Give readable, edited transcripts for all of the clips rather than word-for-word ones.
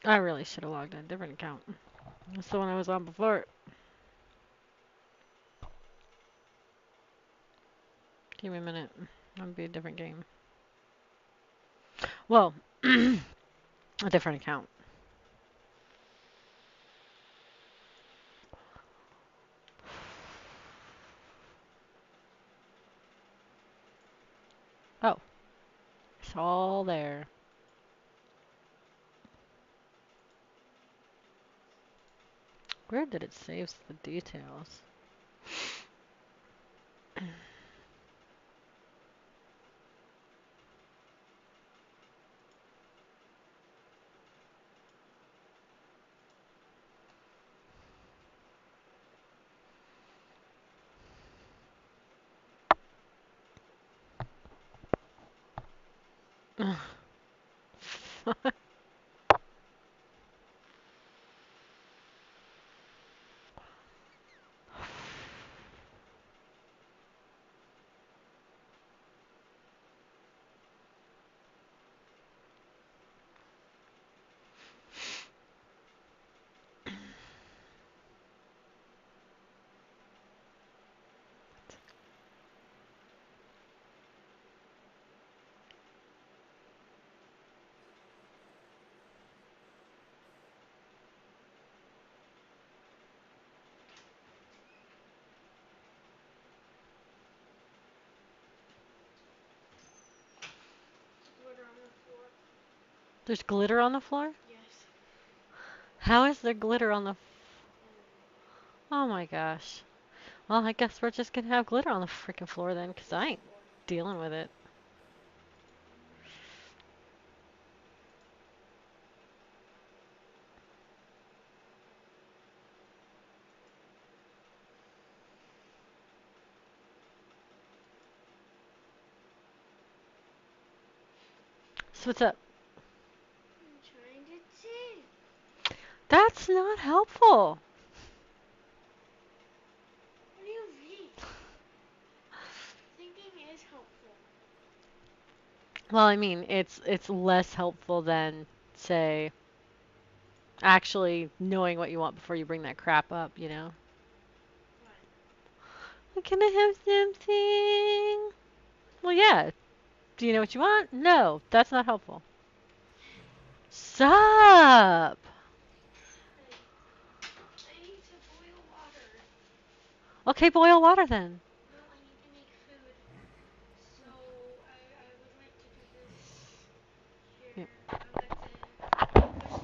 I really should have logged in a different account. That's the one I was on before. Give me a minute. That'd be a different game. Well, a different account. Oh, it's all there. Where did it save the details? Glitter on the floor. There's glitter on the floor? Yes. How is there glitter on the... I don't know. Oh my gosh. Well, I guess we're just gonna have glitter on the freaking floor then, 'cause I Which ain't floor? dealing with it. So what's up? I'm trying to think. That's not helpful. What do you mean? Thinking is helpful. Well, I mean, it's less helpful than, say, actually knowing what you want before you bring that crap up, you know? What? Can I have something? Well, yeah. Do you know what you want? No, that's not helpful. Sup? Hey, I need to boil water. Okay, boil water then. No, I need to make food. So I would like to do this Yep. here. I would like to push this.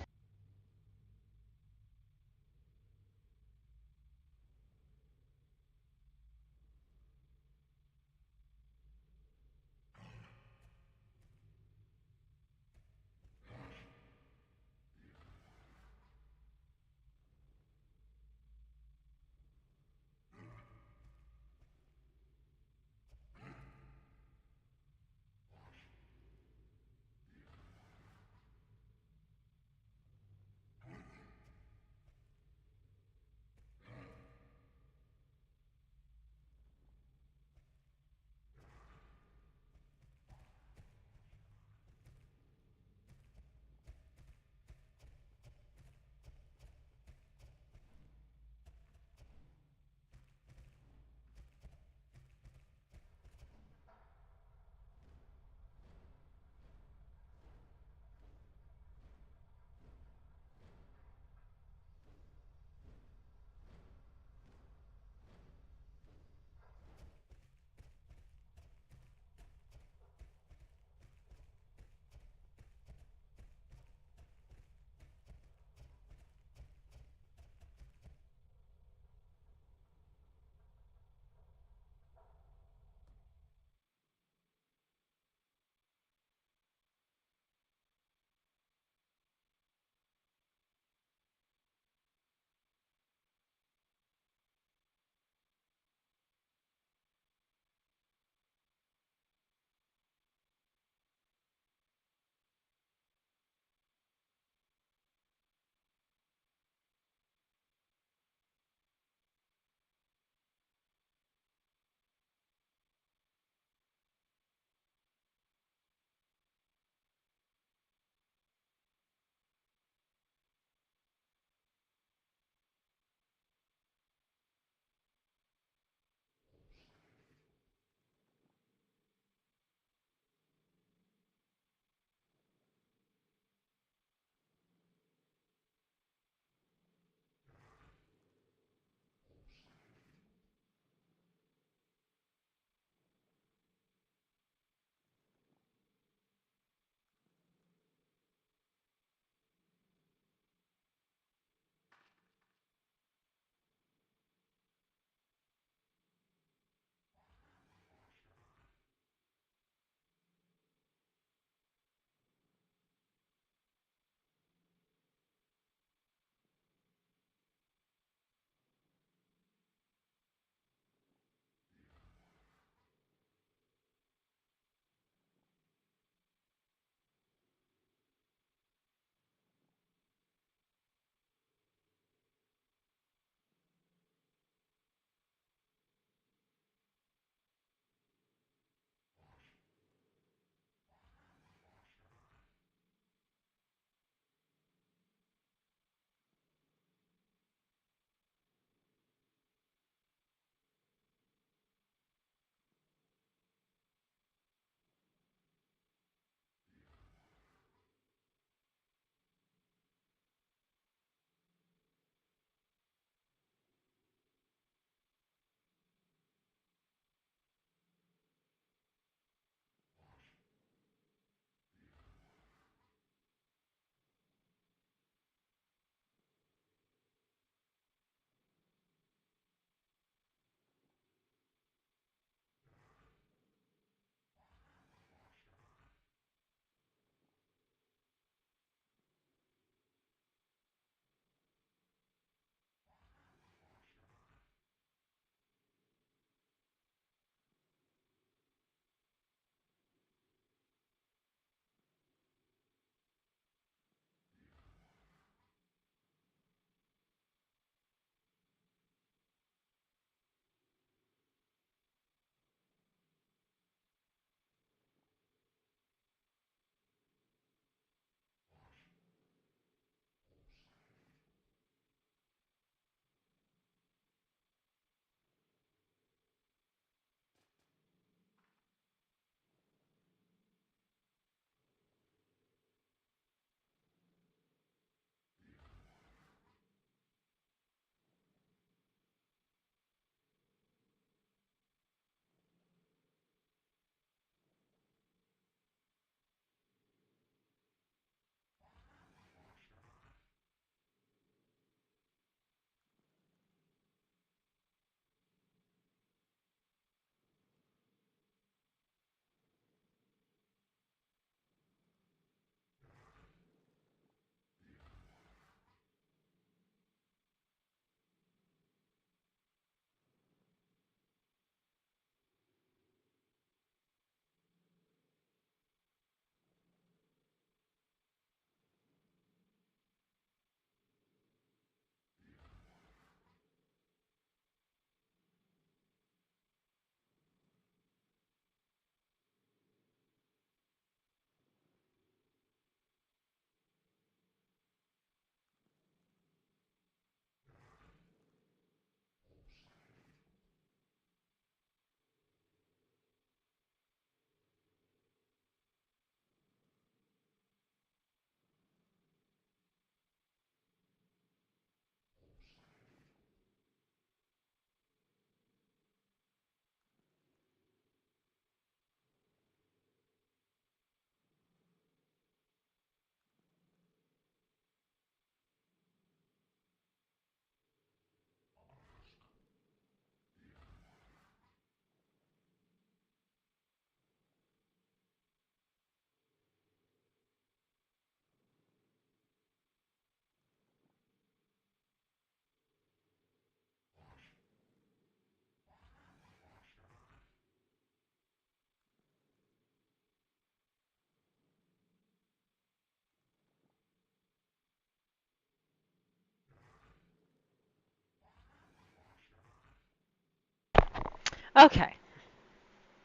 Okay.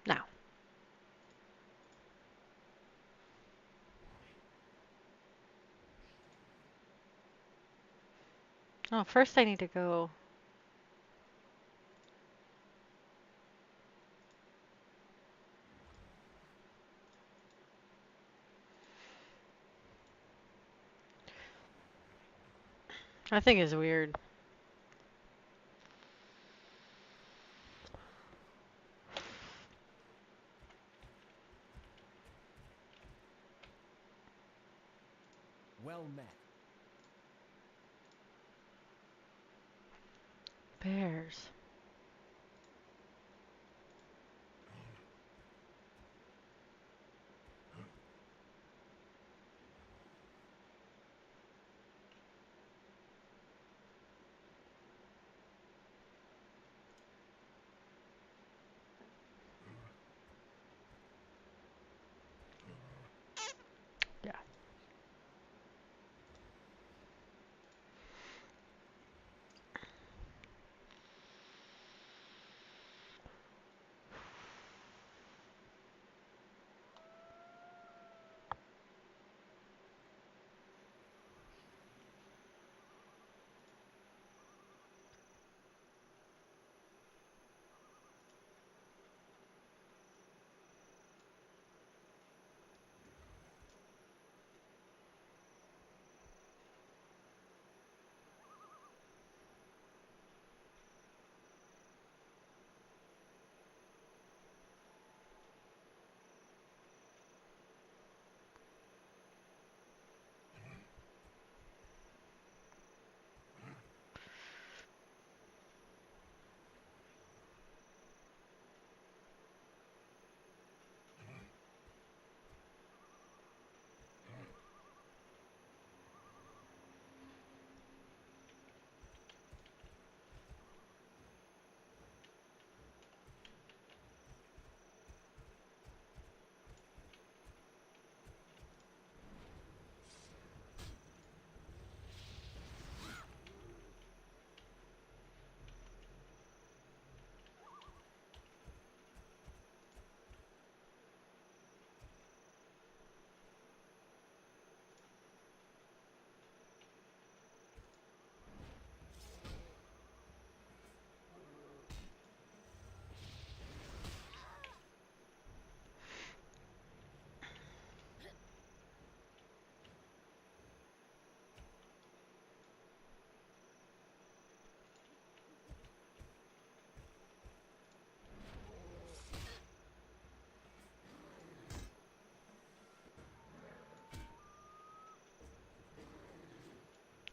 Now. Oh, first I need to go. I think it's weird. Well met. Bears. Yeah.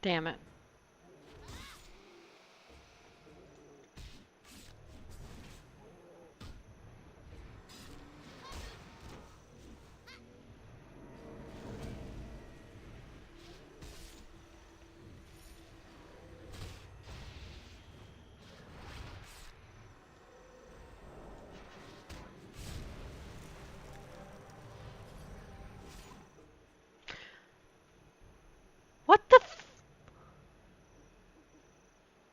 Damn it. What the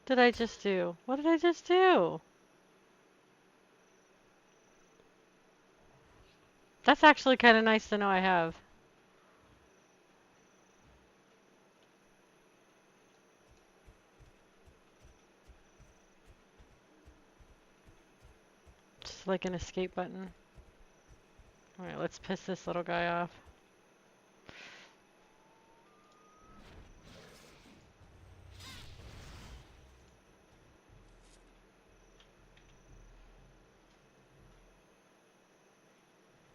did I just do? What did I just do? That's actually kind of nice to know I have. Just like an escape button. Alright, let's piss this little guy off.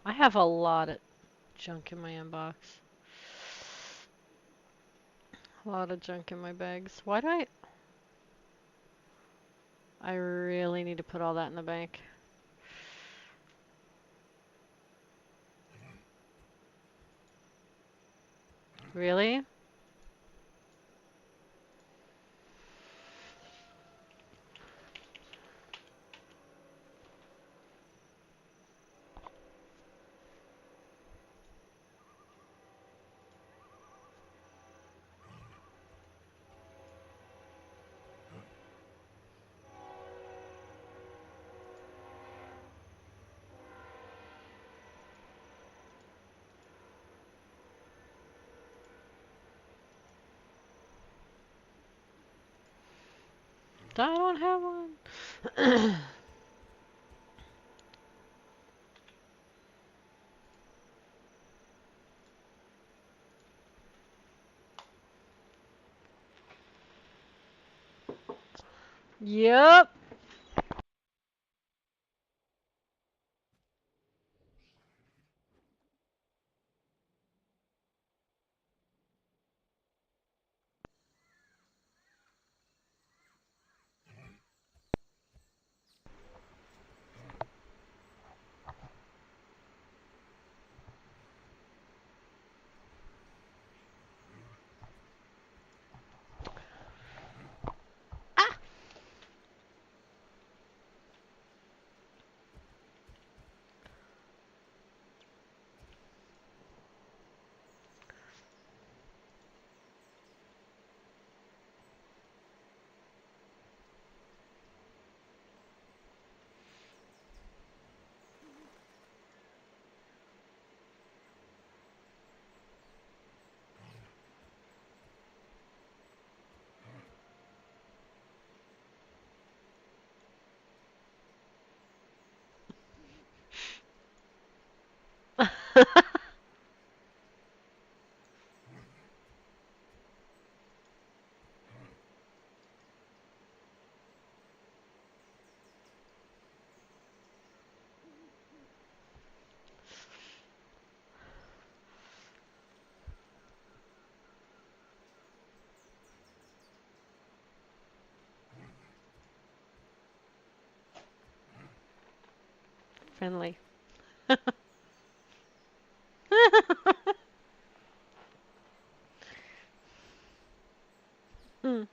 I have a lot of junk in my inbox. A lot of junk in my bags. Why do I really need to put all that in the bank. Really? I don't have one. Yep. Ah, Friendly. Hmm.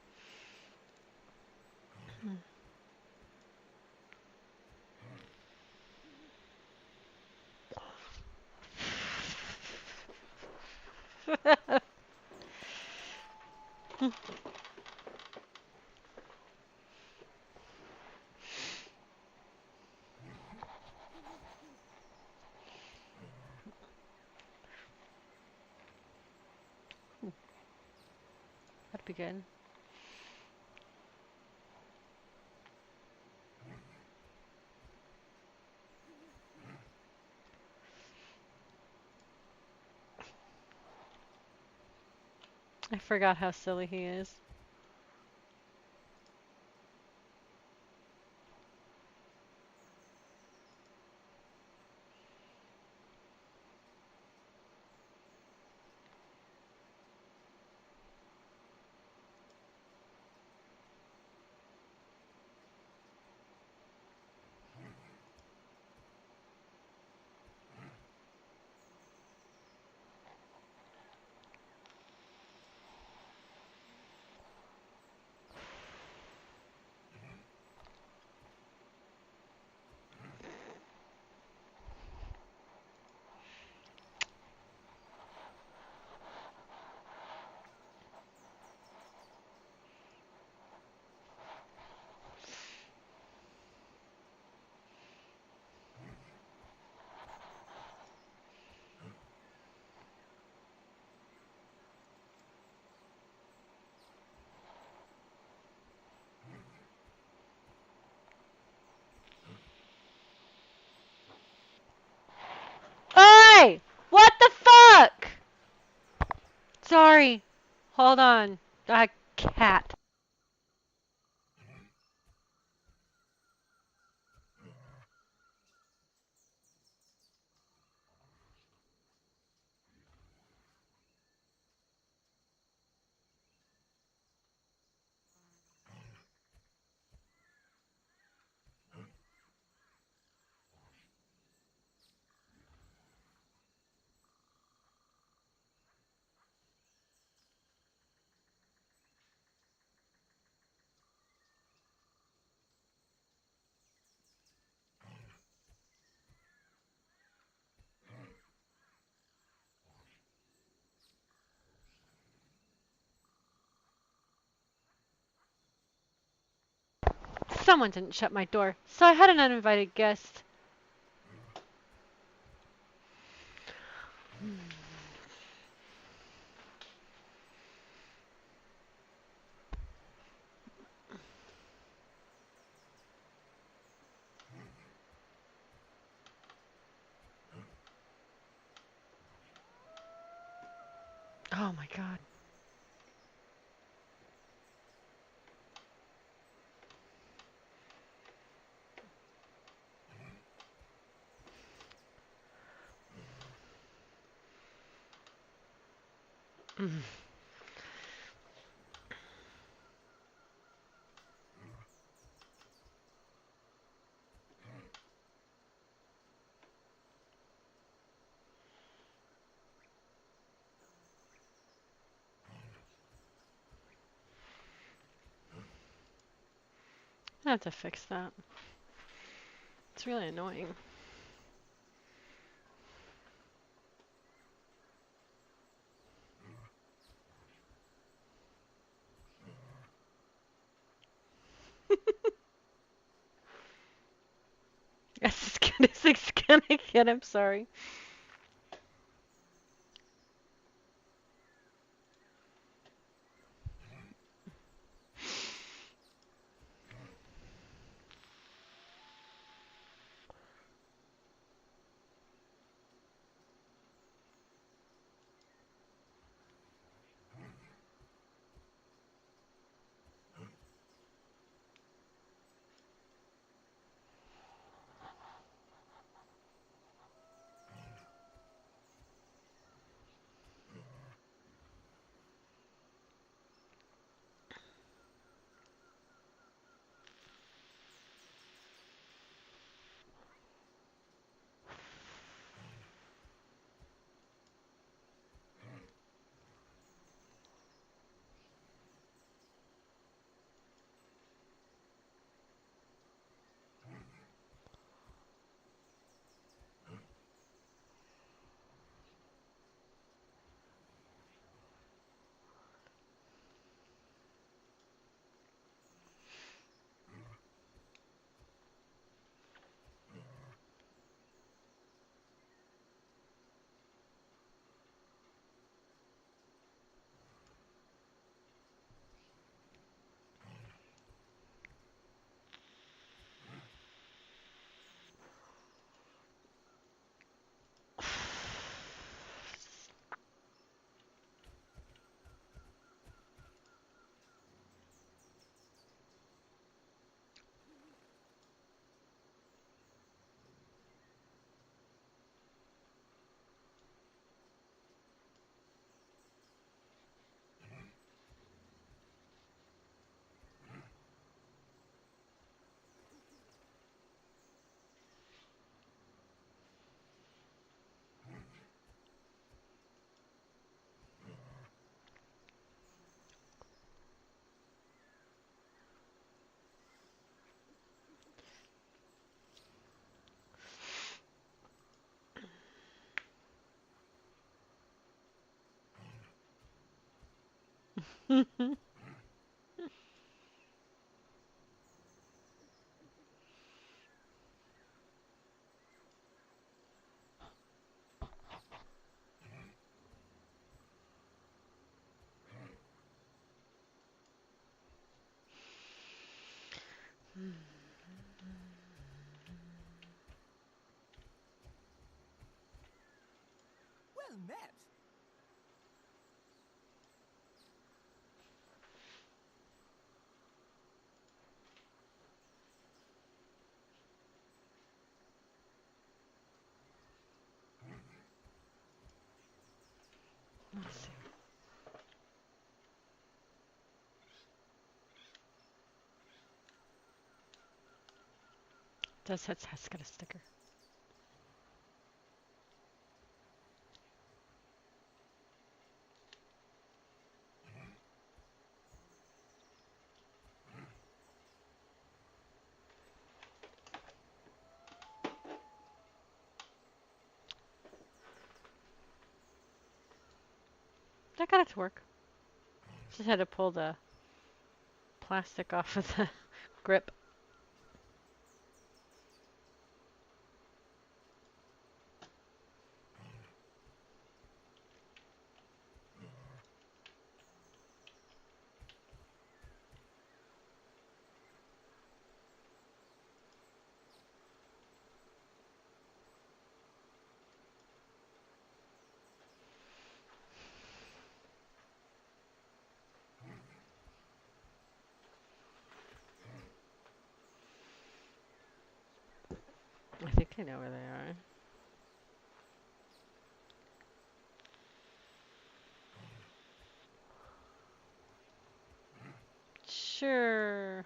That'd be good. I forgot how silly he is. Oi! What the fuck? Sorry. Hold on. A cat. Someone didn't shut my door, so I had an uninvited guest. Oh my god. I have to fix that. It's really annoying. Yes, as good as it's gonna get. I'm sorry. Well met. Let's see. Does that has got a sticker? I got it to work. Just had to pull the plastic off of the grip. I know where they are. Sure.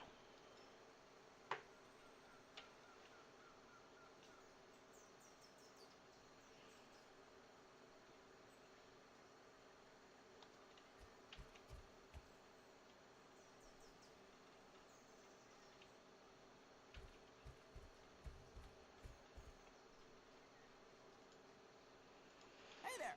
Hey there!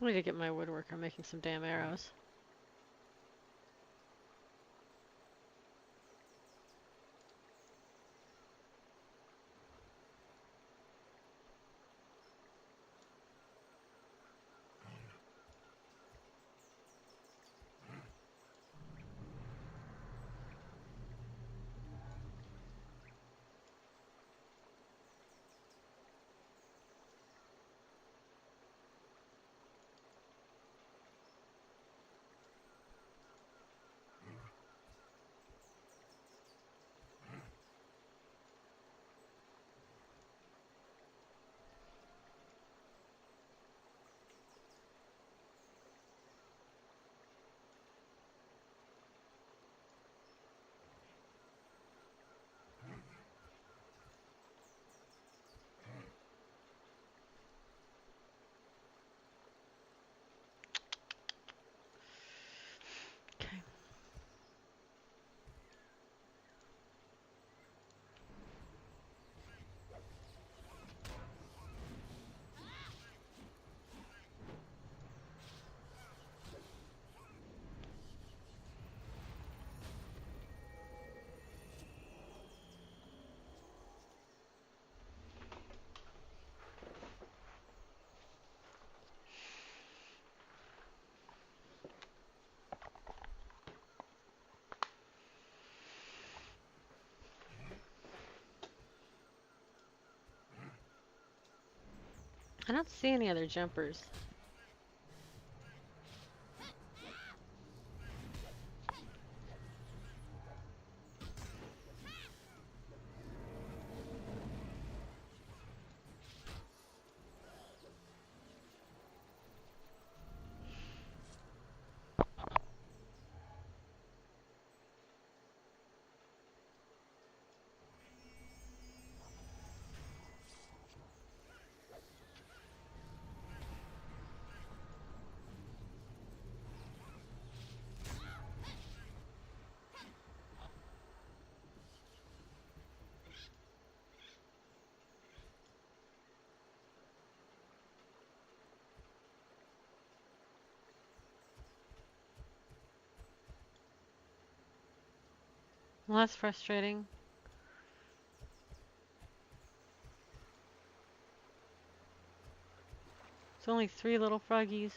I need to get my woodworker making some damn arrows. Okay. I don't see any other jumpers. Well, that's frustrating. It's only 3 little froggies.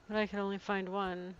But I can only find one.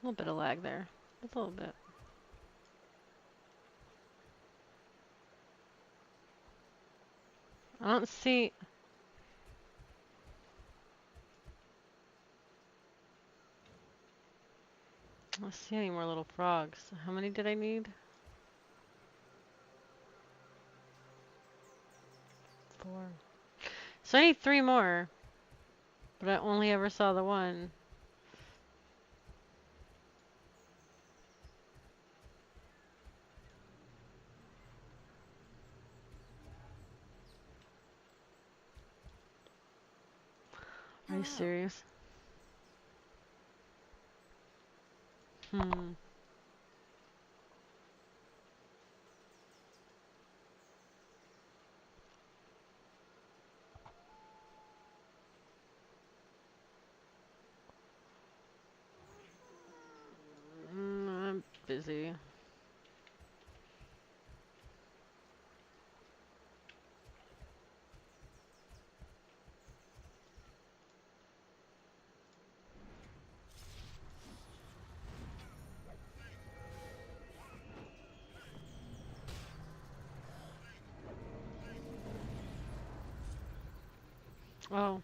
little bit of lag there. Just a little bit. I don't see. I don't see any more little frogs. How many did I need? 4. So I need 3 more, but I only ever saw the one. Are you serious? Hmm. I'm busy. Oh.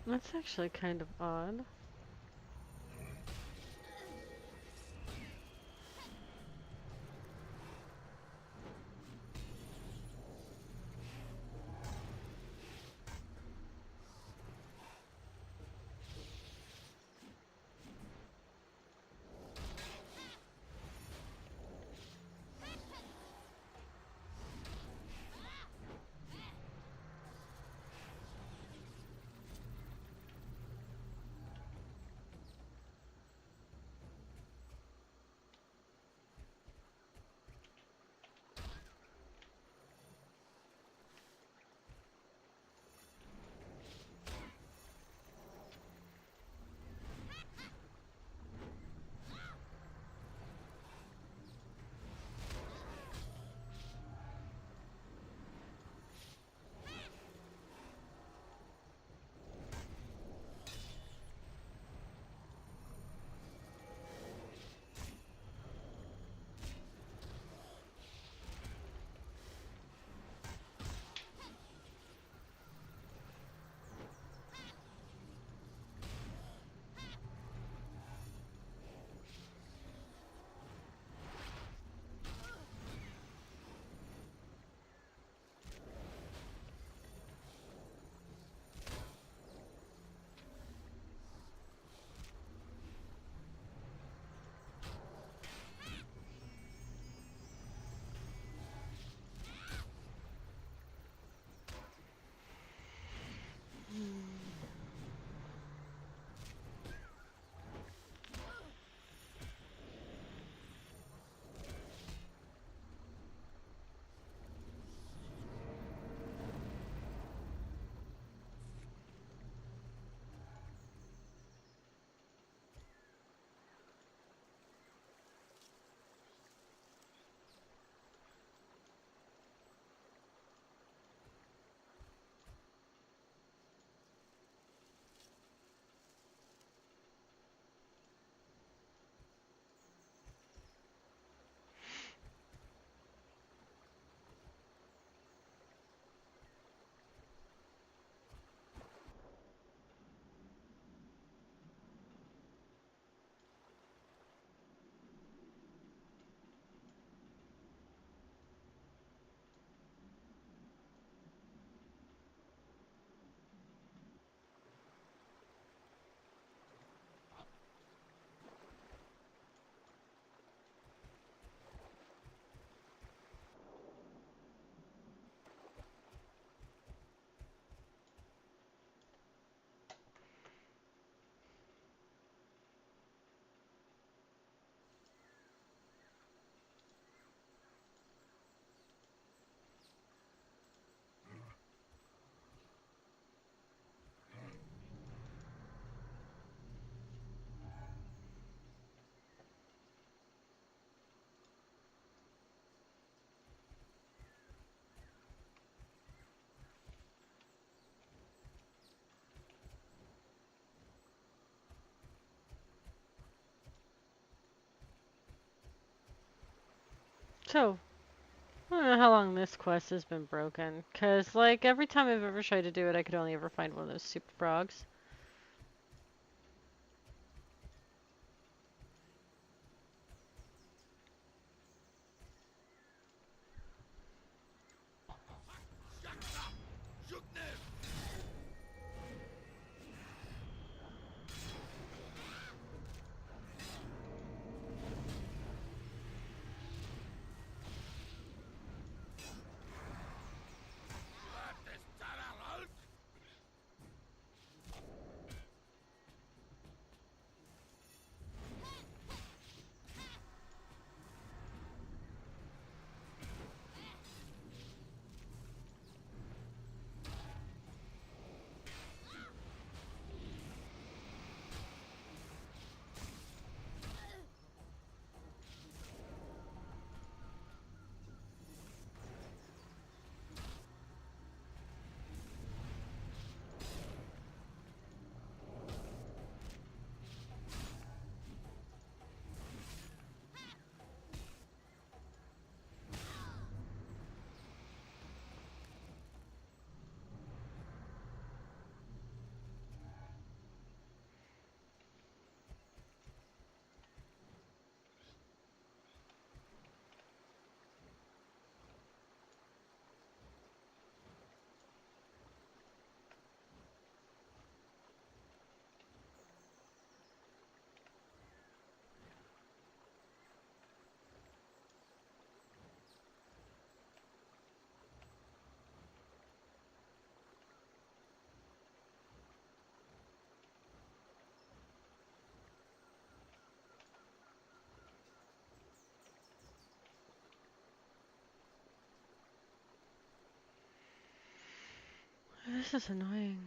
That's actually kind of odd. So, I don't know how long this quest has been broken. Because, like, every time I've ever tried to do it, I could only ever find one of those stupid frogs. This is annoying.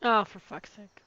Oh, for fuck's sake.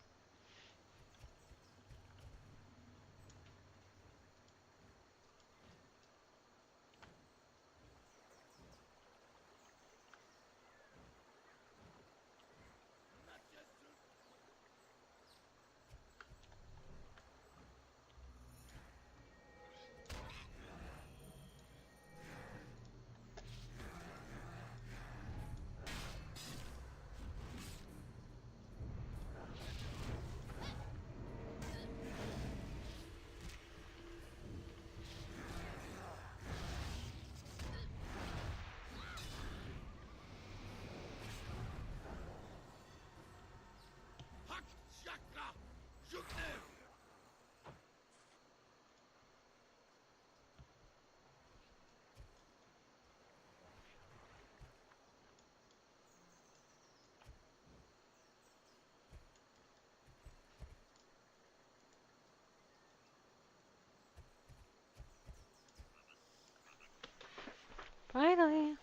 Finally.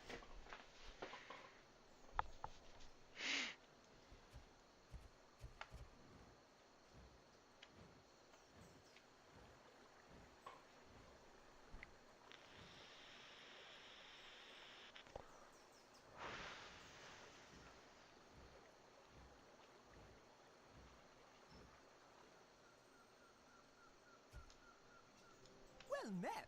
Well met.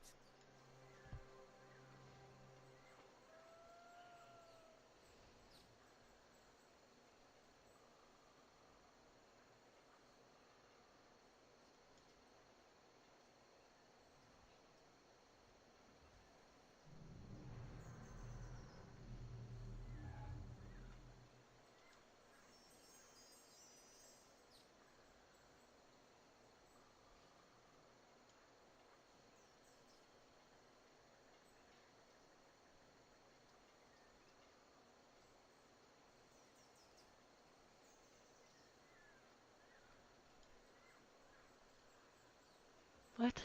What?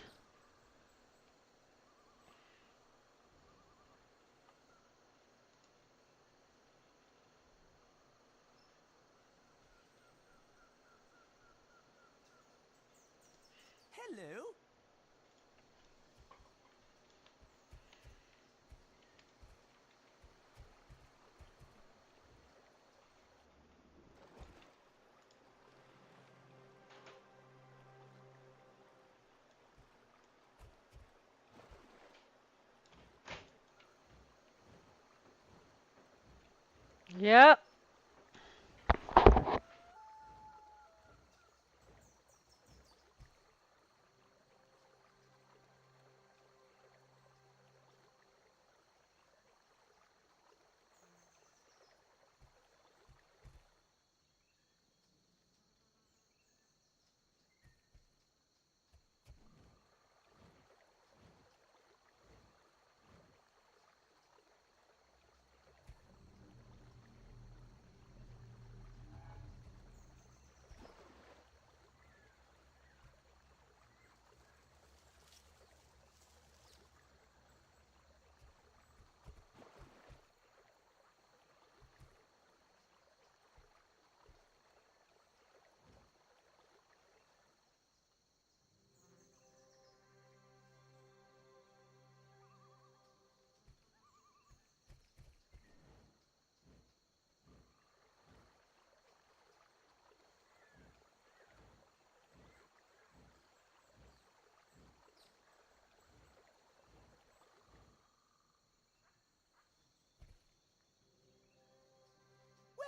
Hello. Yep.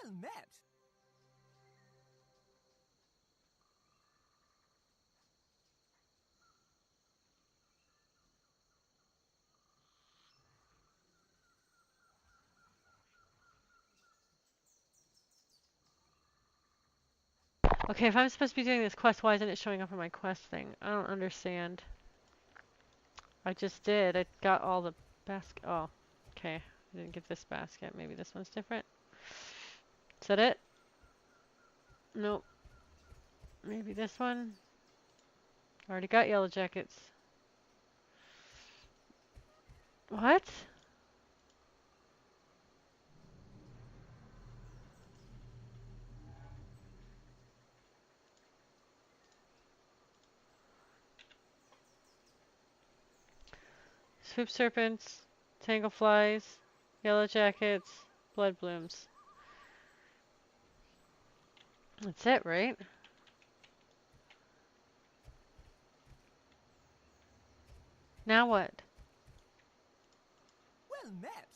Well met. Okay, if I'm supposed to be doing this quest, why isn't it showing up on my quest thing? I don't understand. I just did. I got all the basket. Oh, okay. I didn't get this basket. Maybe this one's different. Is that it? Nope. Maybe this one. Already got yellow jackets. What? Swoop serpents, tangle flies, yellow jackets, blood blooms. That's it, right? Now what? Well met.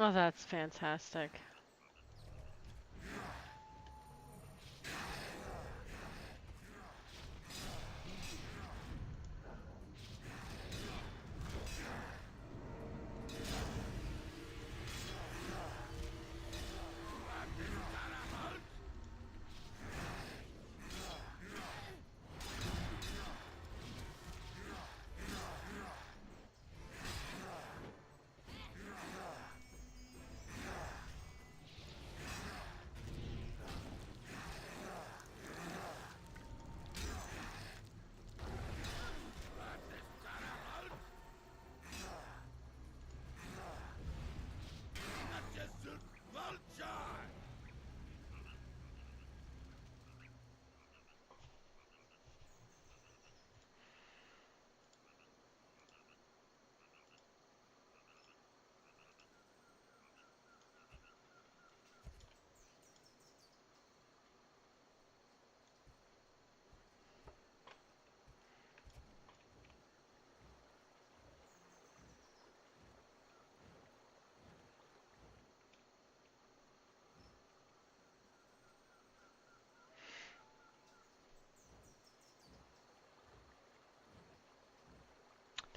Oh, that's fantastic.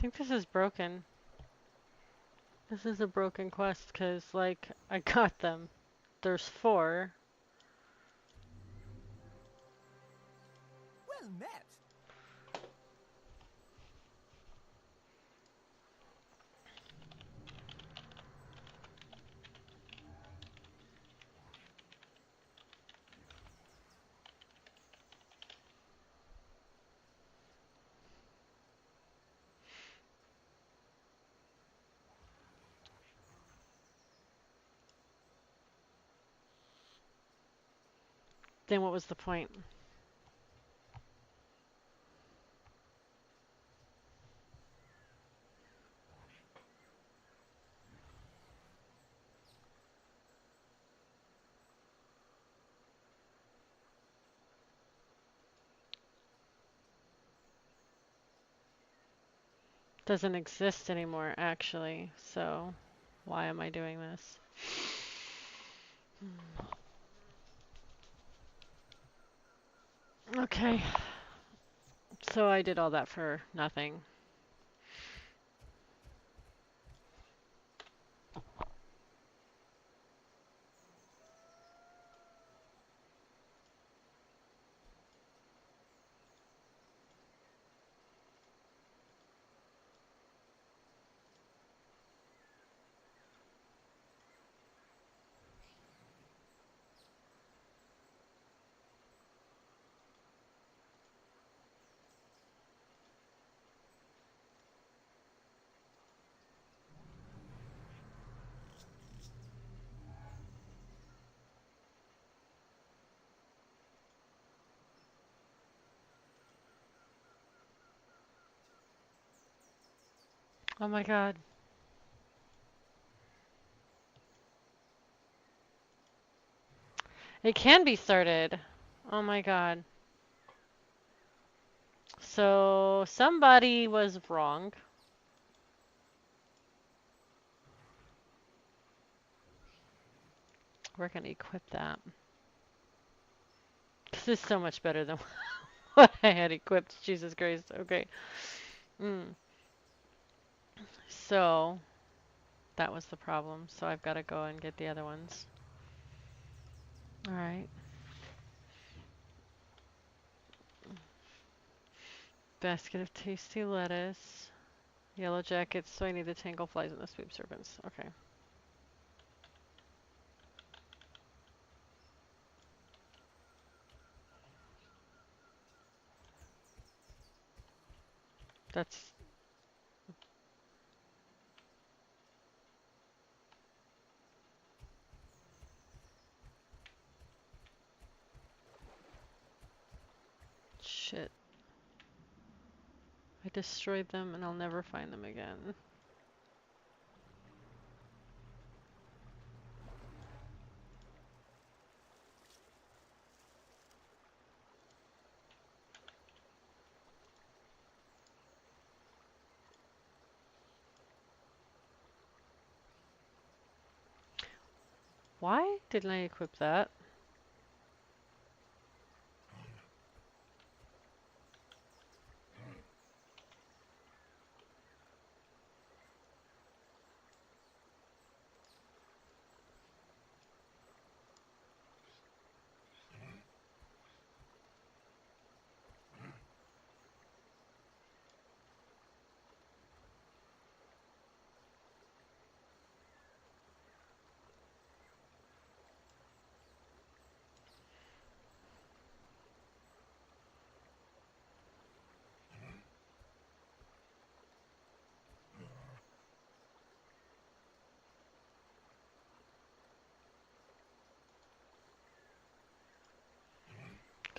think this is broken. This is a broken quest because, like, I got them. There's 4. Well met. Then what was the point? Doesn't exist anymore, actually. So, why am I doing this? Okay. So I did all that for nothing. Oh my god. It can be started. Oh my god. So somebody was wrong. We're gonna equip that. This is so much better than what I had equipped. Jesus Christ. Okay. Mm. So that was the problem. So I've got to go and get the other ones. All right. Basket of tasty lettuce. Yellow jackets. So I need the tangle flies and the sweep serpents. Okay. That's shit. I destroyed them and I'll never find them again. Why didn't I equip that?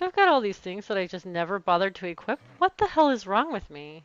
I've got all these things that I just never bothered to equip. What the hell is wrong with me?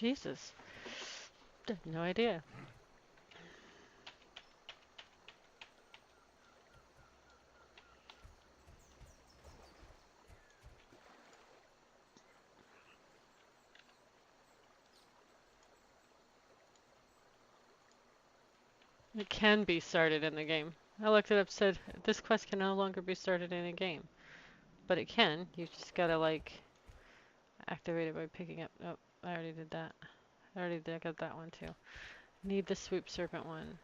Jesus. No idea. It can be started in the game. I looked it up, said this quest can no longer be started in a game. But it can. You just gotta like activate it by picking up. Oh, I already did that. I already did, I got that one too. Need the swoop serpent one.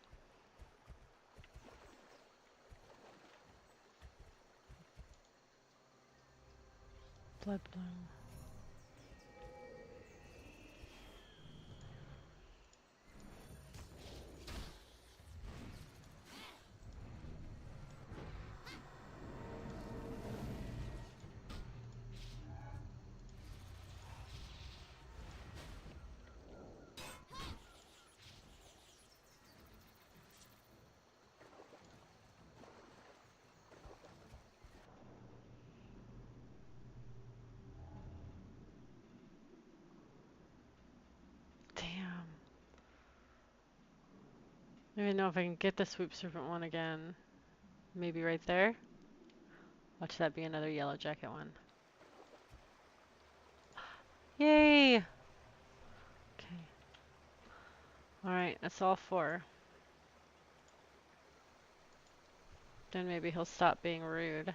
Blood bloom. Damn. I don't even know if I can get the swoop serpent one again. Maybe right there? Watch that be another yellow jacket one. Yay! Okay. Alright, that's all 4. Then maybe he'll stop being rude.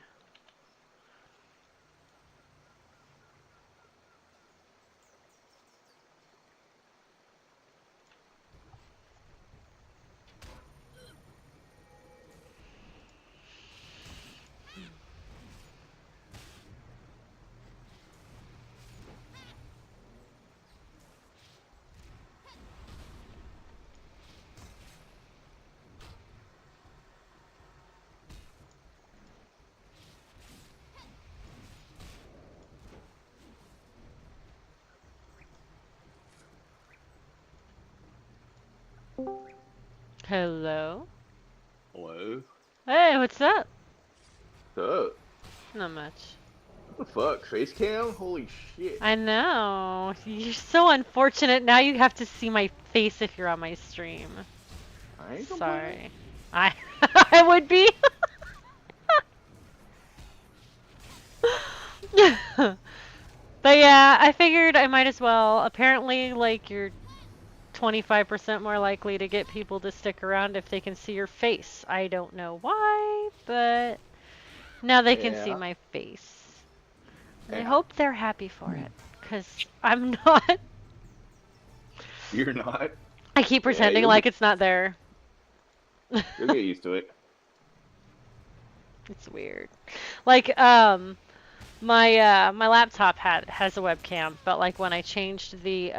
Hello? Hello? Hey, what's up? What's up? Not much. What the fuck? Face cam? Holy shit. I know. You're so unfortunate. Now you have to see my face if you're on my stream. I ain't Sorry. I I would be. But yeah, I figured I might as well. Apparently, like, you're 25% more likely to get people to stick around if they can see your face. I don't know why, but now they can see Yeah. my face. I Yeah. hope they're happy for it, because I'm not. You're not? I keep pretending like it's not there. You'll get used to it. It's weird. Like, my laptop has a webcam, but like when I changed the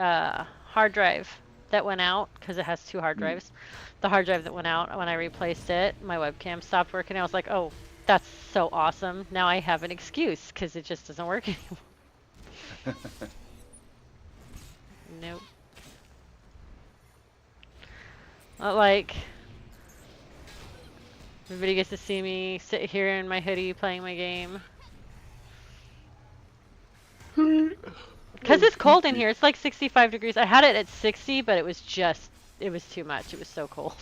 hard drive that went out, because it has 2 hard drives, the hard drive that went out, when I replaced it, my webcam stopped working. I was like, oh, that's so awesome. Now I have an excuse, because it just doesn't work anymore. Nope. Not like everybody gets to see me sit here in my hoodie playing my game. Because it's cold in here. It's like 65 degrees. I had it at 60, but it was too much. It was so cold.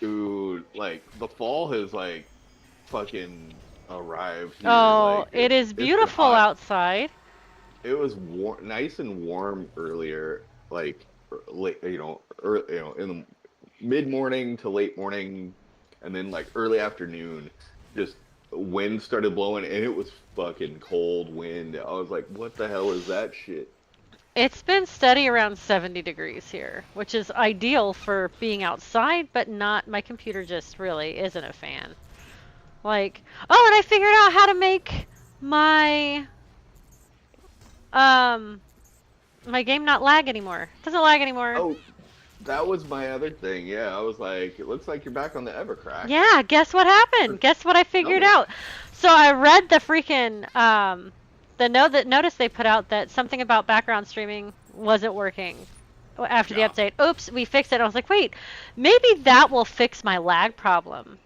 Dude, like, the fall has, like, fucking arrived here. Oh, Like, it is it's been beautiful hot. outside. It was nice and warm earlier, like, late, in the mid-morning to late morning, and then, like, early afternoon, just wind started blowing, and it was fucking cold wind. I was like, what the hell is that shit? It's been steady around 70 degrees here, which is ideal for being outside, but not, my computer just really isn't a fan. Like, oh, and I figured out how to make my, my game not lag anymore. It doesn't lag anymore. Oh, that was my other thing. Yeah, I was like, it looks like you're back on the Evercrack. Yeah, guess what happened? Guess what I figured out? So I read the freaking the notice they put out that something about background streaming wasn't working after the update. Oops, we fixed it. I was like, wait, maybe that will fix my lag problem.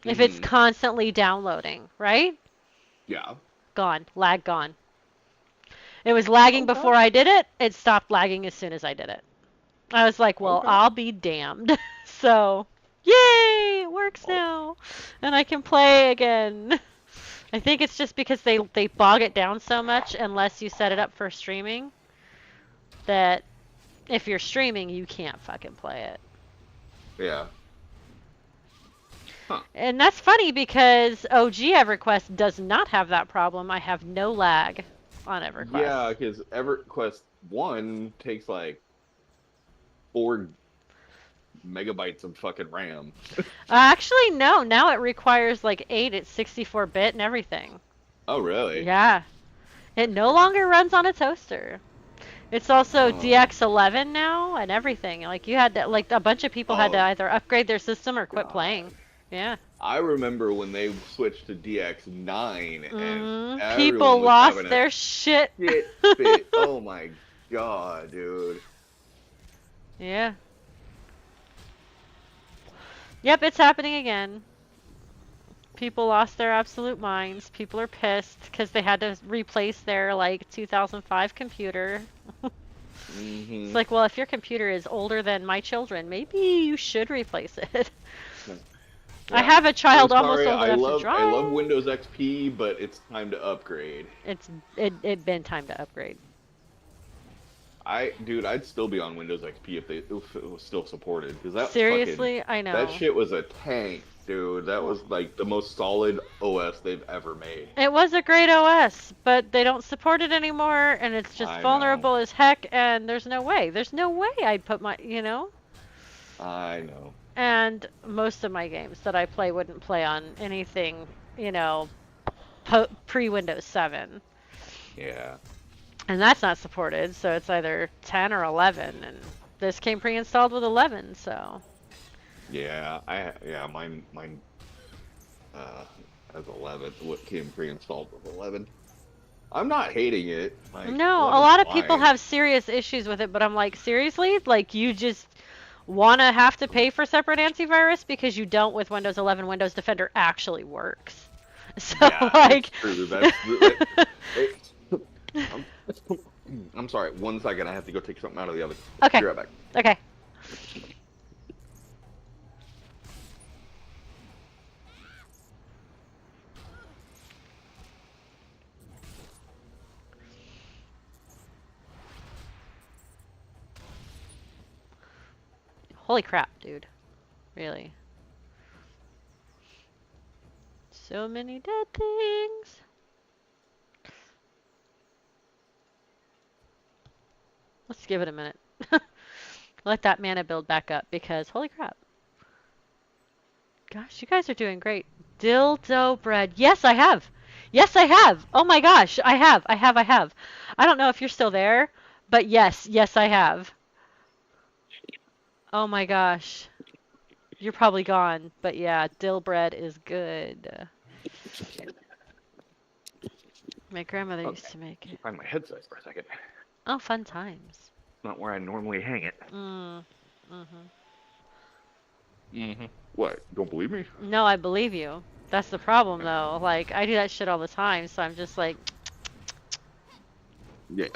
If it's constantly downloading, right? Yeah. Gone. Lag gone. It was lagging Okay. before I did it. It stopped lagging as soon as I did it. I was like, well, Okay. I'll be damned. So, yay, it works Oh, now. And I can play again. I think it's just because they bog it down so much unless you set it up for streaming that if you're streaming, you can't fucking play it. yeah. Huh. And that's funny because OG EverQuest does not have that problem. I have no lag on EverQuest. Yeah, because EverQuest 1 takes like 4 megabytes of fucking RAM. Actually, no. Now it requires like 8. It's 64-bit and everything. Oh, really? Yeah. It no longer runs on a toaster. It's also Oh. DX11 now and everything. Like you had to, like a bunch of people had to Oh, either upgrade their system or quit God. playing. Yeah. I remember when they switched to DX9 and everyone People was lost having their a shit. shit fit. Oh my god, dude. Yeah. Yep, it's happening again. People lost their absolute minds. People are pissed because they had to replace their like 2005 computer. Mm-hmm. It's like, well, if your computer is older than my children, maybe you should replace it. I have a child I'm almost sorry, old enough to drive. I love Windows XP, but it's time to upgrade. It been time to upgrade. Dude, I'd still be on Windows XP if it was still supported, because that Seriously, I know. that shit was a tank, dude. That was like the most solid OS they've ever made. It was a great OS, but they don't support it anymore, and it's just I vulnerable as heck. And there's no way. There's no way I'd put my, I know. And most of my games that I play wouldn't play on anything, pre-Windows 7. Yeah. And that's not supported, so it's either 10 or 11, and this came pre-installed with 11, so. Yeah, mine as 11. What came pre-installed with 11? I'm not hating it. Like, No, a 11's lot of people fine. have serious issues with it, but I'm like, seriously? Like, you just want to have to pay for separate antivirus because you don't with Windows 11. Windows Defender actually works. So, Yeah, like... it's true. I'm sorry. 1 second. I have to go take something out of the oven. Okay. Be right back. Okay. Holy crap, dude. Really. So many dead things. Let's give it a minute. Let that mana build back up because holy crap. Gosh, you guys are doing great. Dildo bread. Yes, I have. Yes, I have. Oh my gosh, I have. I don't know if you're still there, but yes, I have. Oh my gosh. You're probably gone, but yeah, dill bread is good. My grandmother used to make it. Find my headset for a second. Oh, fun times. Not where I normally hang it. What? Don't believe me? No, I believe you. That's the problem, though. Like, I do that shit all the time, so I'm just like... Yeah.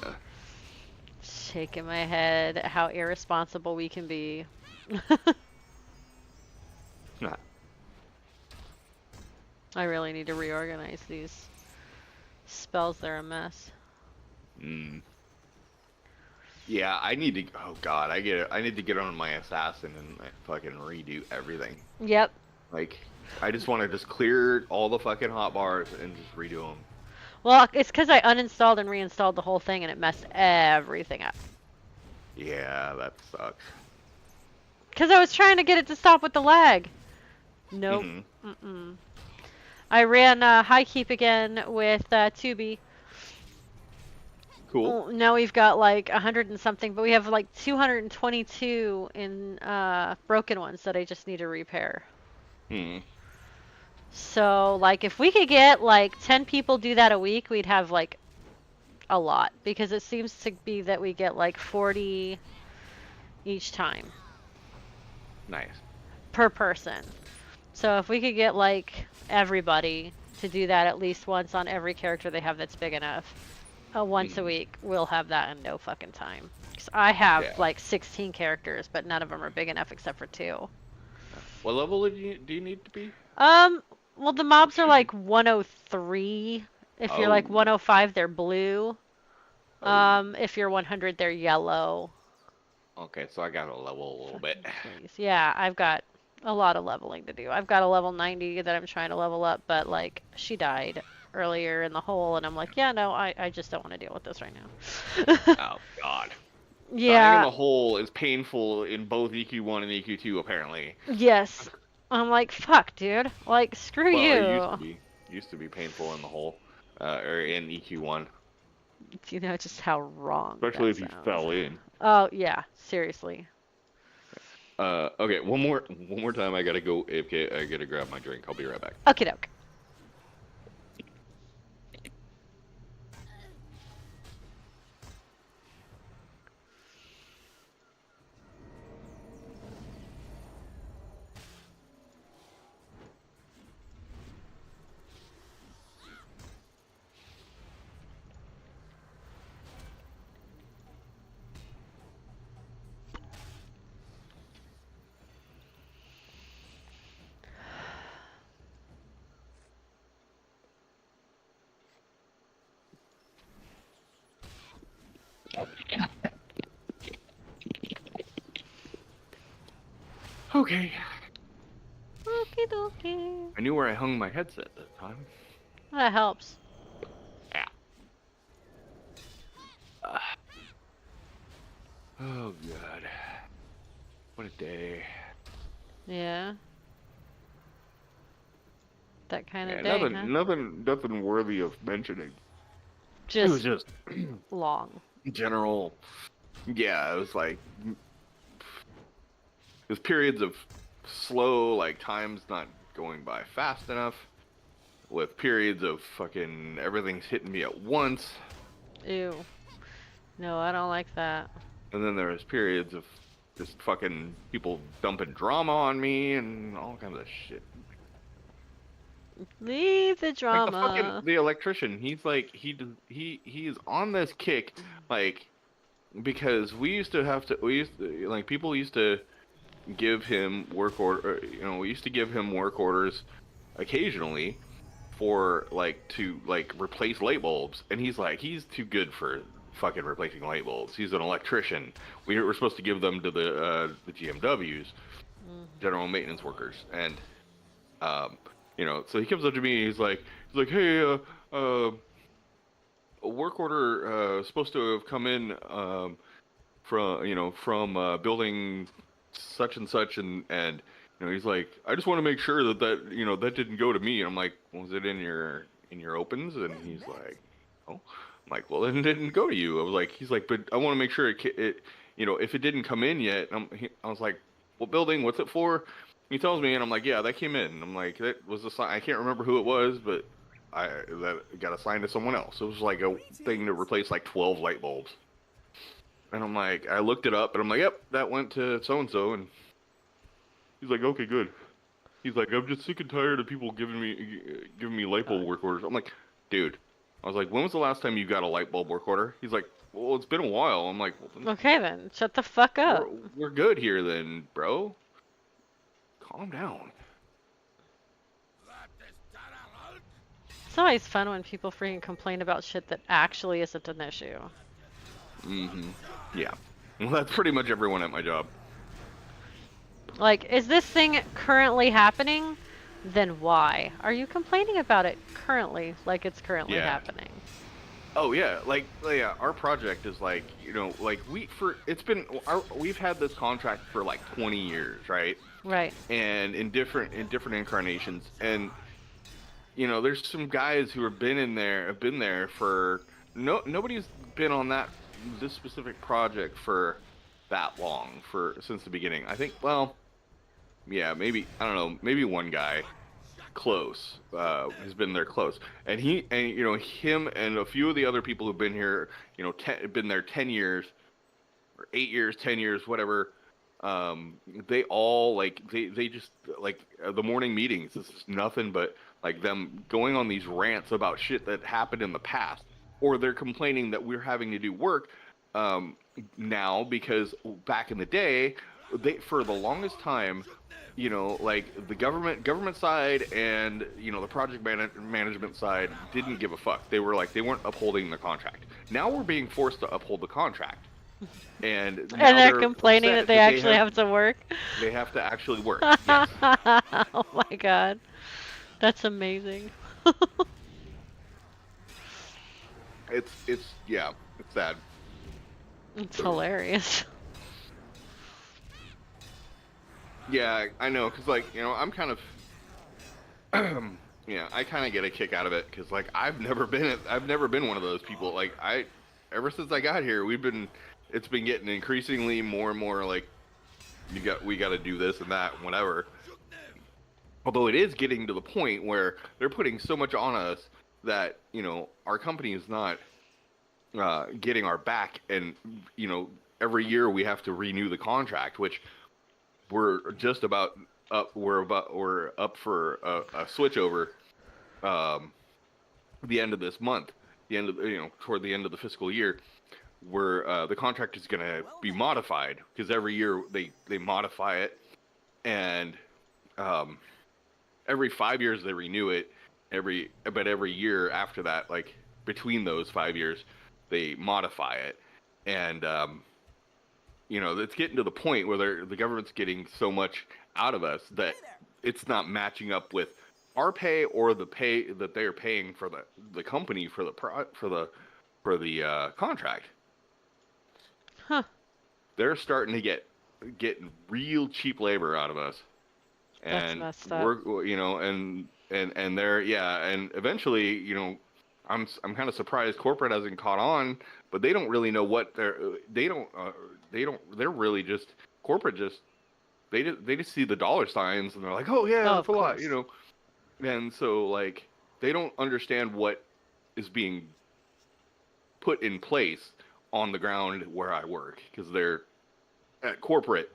shaking my head at how irresponsible we can be. Nah. I really need to reorganize these spells. They're a mess. Yeah, I need to. Oh God, I need to get on my assassin and fucking redo everything. Yep. Like, I just want to just clear all the fucking hotbars and just redo them. Well, it's because I uninstalled and reinstalled the whole thing and it messed everything up. Yeah, that sucks. Because I was trying to get it to stop with the lag. Nope. I ran high keep again with 2B. Cool. Well, now we've got like 100 and something, but we have like 222 in broken ones that I just need to repair. So, like, if we could get like 10 people do that a week, we'd have like a lot. Because it seems to be that we get like 40 each time. Nice. Per person. So if we could get like everybody to do that at least once on every character they have that's big enough, once a week, we'll have that in no fucking time. 'Cause I have Yeah. like 16 characters, but none of them are big enough except for 2. What level do you need to be? Well, the mobs are Should like 103. If you're like Oh, 105, they're blue. oh. If you're 100, they're yellow. Okay, so I got to level a little bit. Fucking please. Yeah, I've got a lot of leveling to do. I've got a level 90 that I'm trying to level up, but like she died earlier in the hole, and I'm like, yeah, no, I just don't want to deal with this right now. Oh God. Dying in Yeah, the hole is painful in both EQ1 and EQ2, apparently. yes. I'm like, fuck, dude. Like, screw Well, it used to you. be. Used to be painful in the hole, or in EQ1, You know just how wrong especially that if you sounds. fell in. Oh, yeah, seriously. Okay, one more time. I gotta go AFK. I gotta grab my drink. I'll be right back. Okie doke. Okay. Okie dokie. I knew where I hung my headset this time. That helps. Yeah. Oh God. What a day. Yeah. That kind Yeah, of day, huh? nothing worthy of mentioning. It was Just just long. general. Yeah, it was like there's periods of slow, like time's not going by fast enough, with periods of fucking everything's hitting me at once, Ew. No, I don't like that. and then there's periods of just fucking people dumping drama on me and all kinds of shit. Leave the Like drama. the electrician, he's like he's on this kick, like because people used to give him we used to give him work orders occasionally for like to like replace light bulbs, and he's too good for fucking replacing light bulbs. He's an electrician. We were supposed to give them to the GMWs, general maintenance workers, and so he comes up to me and he's like, hey, a work order supposed to have come in from building such and such, and he's like, I just want to make sure that didn't go to me. And I'm like, was it in your opens? And he's like, oh. I'm like, well, then it didn't go to you. He's like, but I want to make sure it if it didn't come in yet. I was like, what building? What's it for? He tells me, and I'm like, yeah, that came in. I'm like, that was a sign. I can't remember who it was, but that got assigned to someone else. It was like a thing to replace like 12 light bulbs. And I'm like, I looked it up, and I'm like, yep, that went to so and so. And he's like, okay, good. He's like, I'm just sick and tired of people giving me light bulb work orders. I'm like, dude. I was like, when was the last time you got a light bulb work order? He's like, well, it's been a while. I'm like, well, then Okay then, shut the fuck up. we're good here then, bro. Calm down. It's always fun when people freaking complain about shit that actually isn't an issue. Mm-hmm. Yeah. Well, that's pretty much everyone at my job. Like, is this thing currently happening? Then why? Are you complaining about it currently, like it's currently Yeah. happening? Oh yeah, yeah, our project is we've had this contract for like 20 years, right? Right. And in different incarnations, and there's some guys who have been there for nobody's been on this specific project for that long, since the beginning. I think, well, yeah, maybe, I don't know, maybe one guy close has been there close, and him and a few of the other people who've been here, been there 10 years or 8 years, 10 years, whatever. They all they just the morning meetings. This is nothing but like them going on these rants about shit that happened in the past. or they're complaining that we're having to do work now because back in the day, for the longest time, like the government side and the project management side didn't give a fuck. They weren't upholding the contract. Now we're being forced to uphold the contract, and now And they're they're complaining that upset they actually have to work. they have to actually work. Yes, Oh my god. That's amazing. it's yeah, it's sad. It's hilarious. Yeah, I know, cause like I'm kind of yeah, I kind of get a kick out of it because like I've never been one of those people. Like ever since I got here, it's been getting increasingly more and more like we got to do this and that and whatever. Although it is getting to the point where they're putting so much on us that our company is not getting our back, and every year we have to renew the contract, which we're just about up. We're up for a switchover. The end of this month, toward the end of the fiscal year, where the contract is going to be modified because every year they modify it, and every 5 years they renew it. But every year after that, like between those 5 years, they modify it, and it's getting to the point where the government's getting so much out of us that it's not matching up with our pay or the pay that they're paying for the company for the contract. Huh. They're starting to get real cheap labor out of us, and That's messed up. we're and they're and eventually I'm kind of surprised corporate hasn't caught on, but they don't really know what they're really just corporate they just see the dollar signs and they're like, oh yeah, that's a lot, and so like they don't understand what is being put in place on the ground where I work, because they're at corporate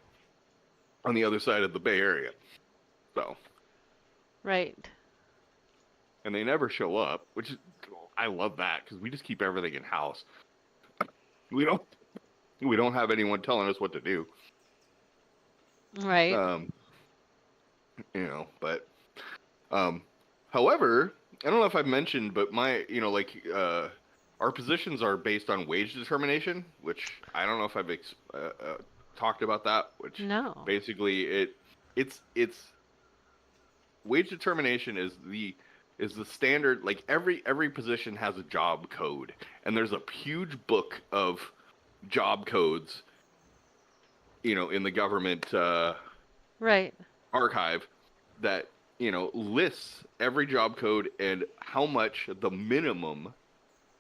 on the other side of the Bay Area, so Right. and they never show up, which is, I love that, because we just keep everything in house. We don't have anyone telling us what to do. Right. But however, I don't know if I've mentioned, but my our positions are based on wage determination, which I don't know if I've talked about that. Which No. basically it's wage determination is the standard. Like every position has a job code, and there's a huge book of job codes, in the government Right. archive that lists every job code and how much the minimum,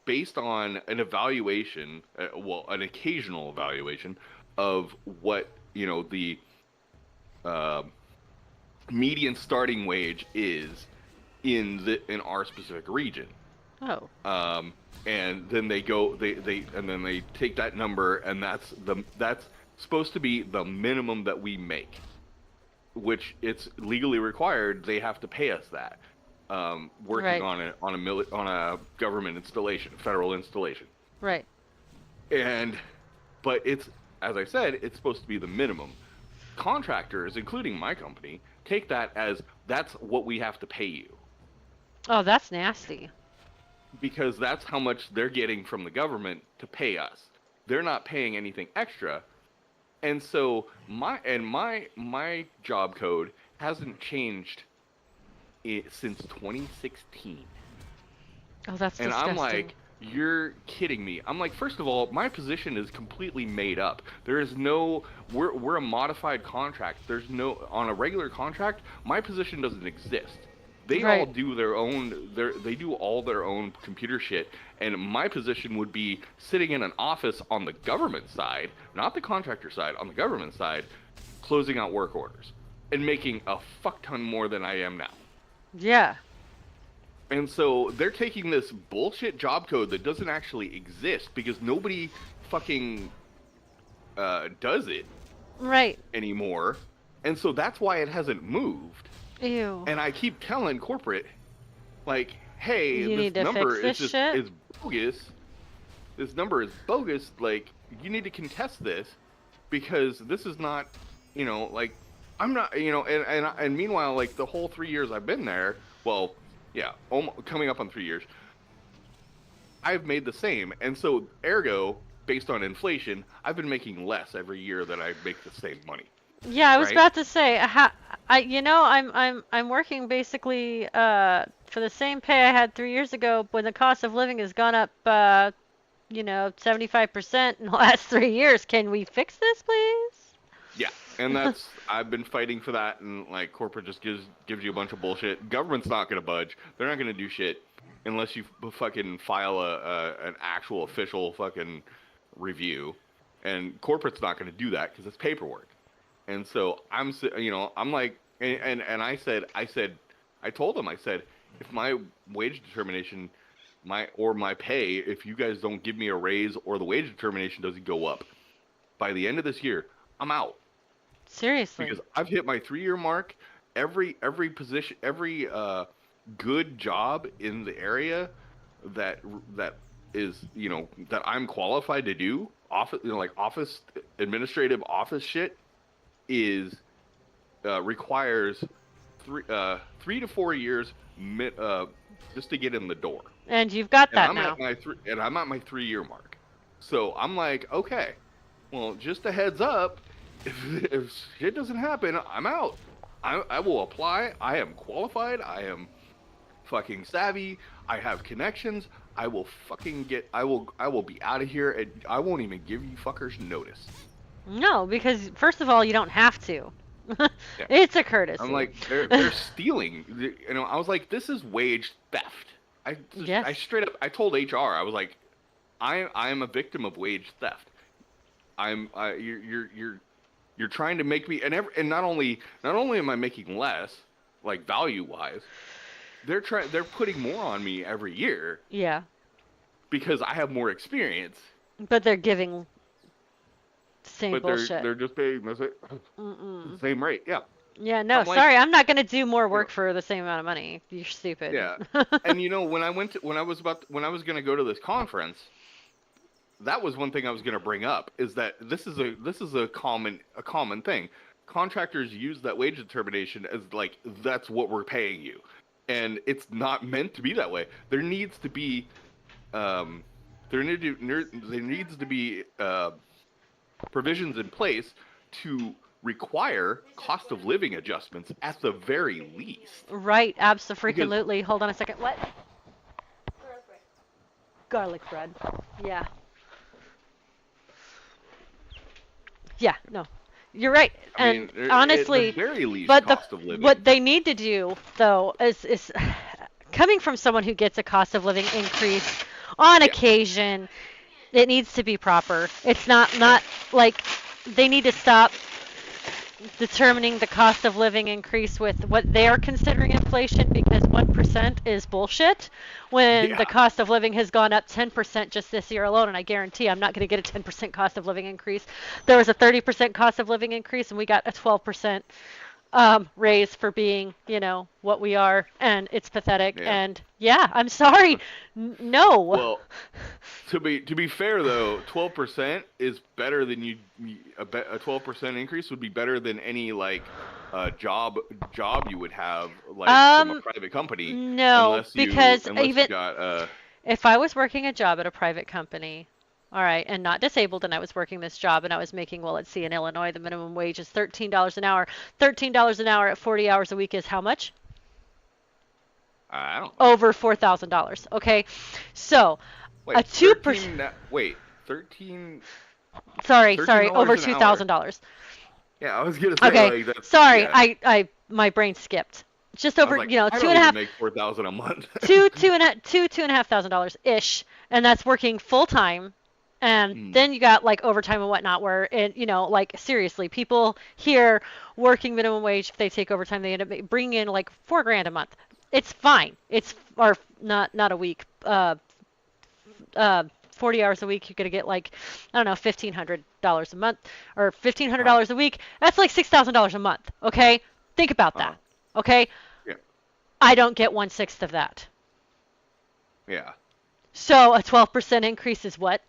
based on an evaluation, an occasional evaluation of what the median starting wage is in our specific region. Oh. And then they take that number, and that's supposed to be the minimum that we make, which it's legally required. They have to pay us that. Working Right. on a government installation, federal installation. Right. But it's, as I said, it's supposed to be the minimum. Contractors, including my company, take that as that's what we have to pay you, Oh, that's nasty. because that's how much they're getting from the government to pay us. They're not paying anything extra. And so my job code hasn't changed since 2016. Oh, that's And disgusting. I'm like, you're kidding me. I'm like, first of all, my position is completely made up. There is no, we're a modified contract. There's no, on a regular contract, my position doesn't exist. They all Right. do they do all their own computer shit, and my position would be sitting in an office on the government side, not the contractor side, on the government side, closing out work orders and making a fuck ton more than I am now. Yeah. And so they're taking this bullshit job code that doesn't actually exist because nobody fucking does it Right. anymore. And so that's why it hasn't moved. Ew. And I keep telling corporate, like, hey, You this need to number fix this is just shit? is bogus. This number is bogus. Like, you need to contest this because this is not, like, I'm not, and meanwhile, like, the whole 3 years I've been there, well, yeah, coming up on 3 years, I've made the same. And so, ergo, based on inflation, I've been making less every year that I make the same money. Yeah, I was Right? about to say, I'm working basically for the same pay I had 3 years ago when the cost of living has gone up 75% in the last 3 years. Can we fix this, please? Yeah, and I've been fighting for that, and like corporate just gives you a bunch of bullshit. Government's not gonna budge. They're not gonna do shit unless you fucking file an actual official fucking review, and corporate's not gonna do that because it's paperwork. And so I'm like, and I told them, I said, if my wage determination, my pay, if you guys don't give me a raise or the wage determination doesn't go up by the end of this year, I'm out. Seriously. Because I've hit my 3-year mark. Every position, every good job in the area that is that I'm qualified to do, office like office administrative office shit, is requires 3 to 4 years just to get in the door. And you've got And that I'm now. I'm at my 3-year mark. So I'm like, okay, well, just a heads up, if shit doesn't happen, I'm out. I will apply. I am qualified. I am fucking savvy. I have connections. I will fucking I will be out of here, and I won't even give you fuckers notice. No, because first of all, you don't have to. Yeah. It's a courtesy. I'm like, they're stealing. I was like, this is wage theft. Yes. I straight up, I told HR, I was like, I am a victim of wage theft. You're trying to make me, and not only am I making less, like value wise, they're putting more on me every year. Yeah. Because I have more experience. But they're giving same but bullshit. they're just paying the same rate. Yeah. Yeah, no, I'm like, sorry, I'm not gonna do more work for the same amount of money. You're stupid. Yeah. And when I was gonna go to this conference, that was one thing I was gonna bring up, is that this is a common thing. Contractors use that wage determination as like, that's what we're paying you, and it's not meant to be that way. There needs to be provisions in place to require cost of living adjustments at the very least. Right, absolutely. Hold on a second. What? Garlic bread. Yeah. Yeah, no. You're right. And honestly, at the very least, but cost of living. what they need to do though is coming from someone who gets a cost of living increase on occasion, it needs to be proper. It's not like they need to stop determining the cost of living increase with what they are considering inflation, because 1% is bullshit when the cost of living has gone up 10% just this year alone, and I guarantee I'm not going to get a 10% cost of living increase. There was a 30% cost of living increase, and we got a 12% raise for being, what we are, and it's pathetic. Yeah. And yeah, I'm sorry, no. Well, to be fair though, 12% is better than a 12% increase would be better than any like job you would have like from a private company. No, because even you got, if I was working a job at a private company, all right, and not disabled, and I was working this job, and I was making, well, let's see, in Illinois, the minimum wage is $13 an hour. $13 an hour at 40 hours a week is how much? I don't know. Over $4,000. Okay, so wait, a 2%. Wait, 13. Sorry, $13 over an $2,000. Yeah, I was gonna say. Okay, like, that's, sorry, yeah. my brain skipped. Just over, like, two I and don't a half. even make $4,000 a month. $2,500 ish, and that's working full time. And then you got like overtime and whatnot, where it, like seriously, people here working minimum wage, if they take overtime, they end up bringing in like $4,000 a month. It's fine. Or not a week. 40 hours a week, you're gonna get like, I don't know, $1,500 a month, or $1,500 a week. That's like $6,000 a month. Okay, think about that. Okay. Yeah. I don't get 1/6 of that. Yeah. So a 12% increase is what?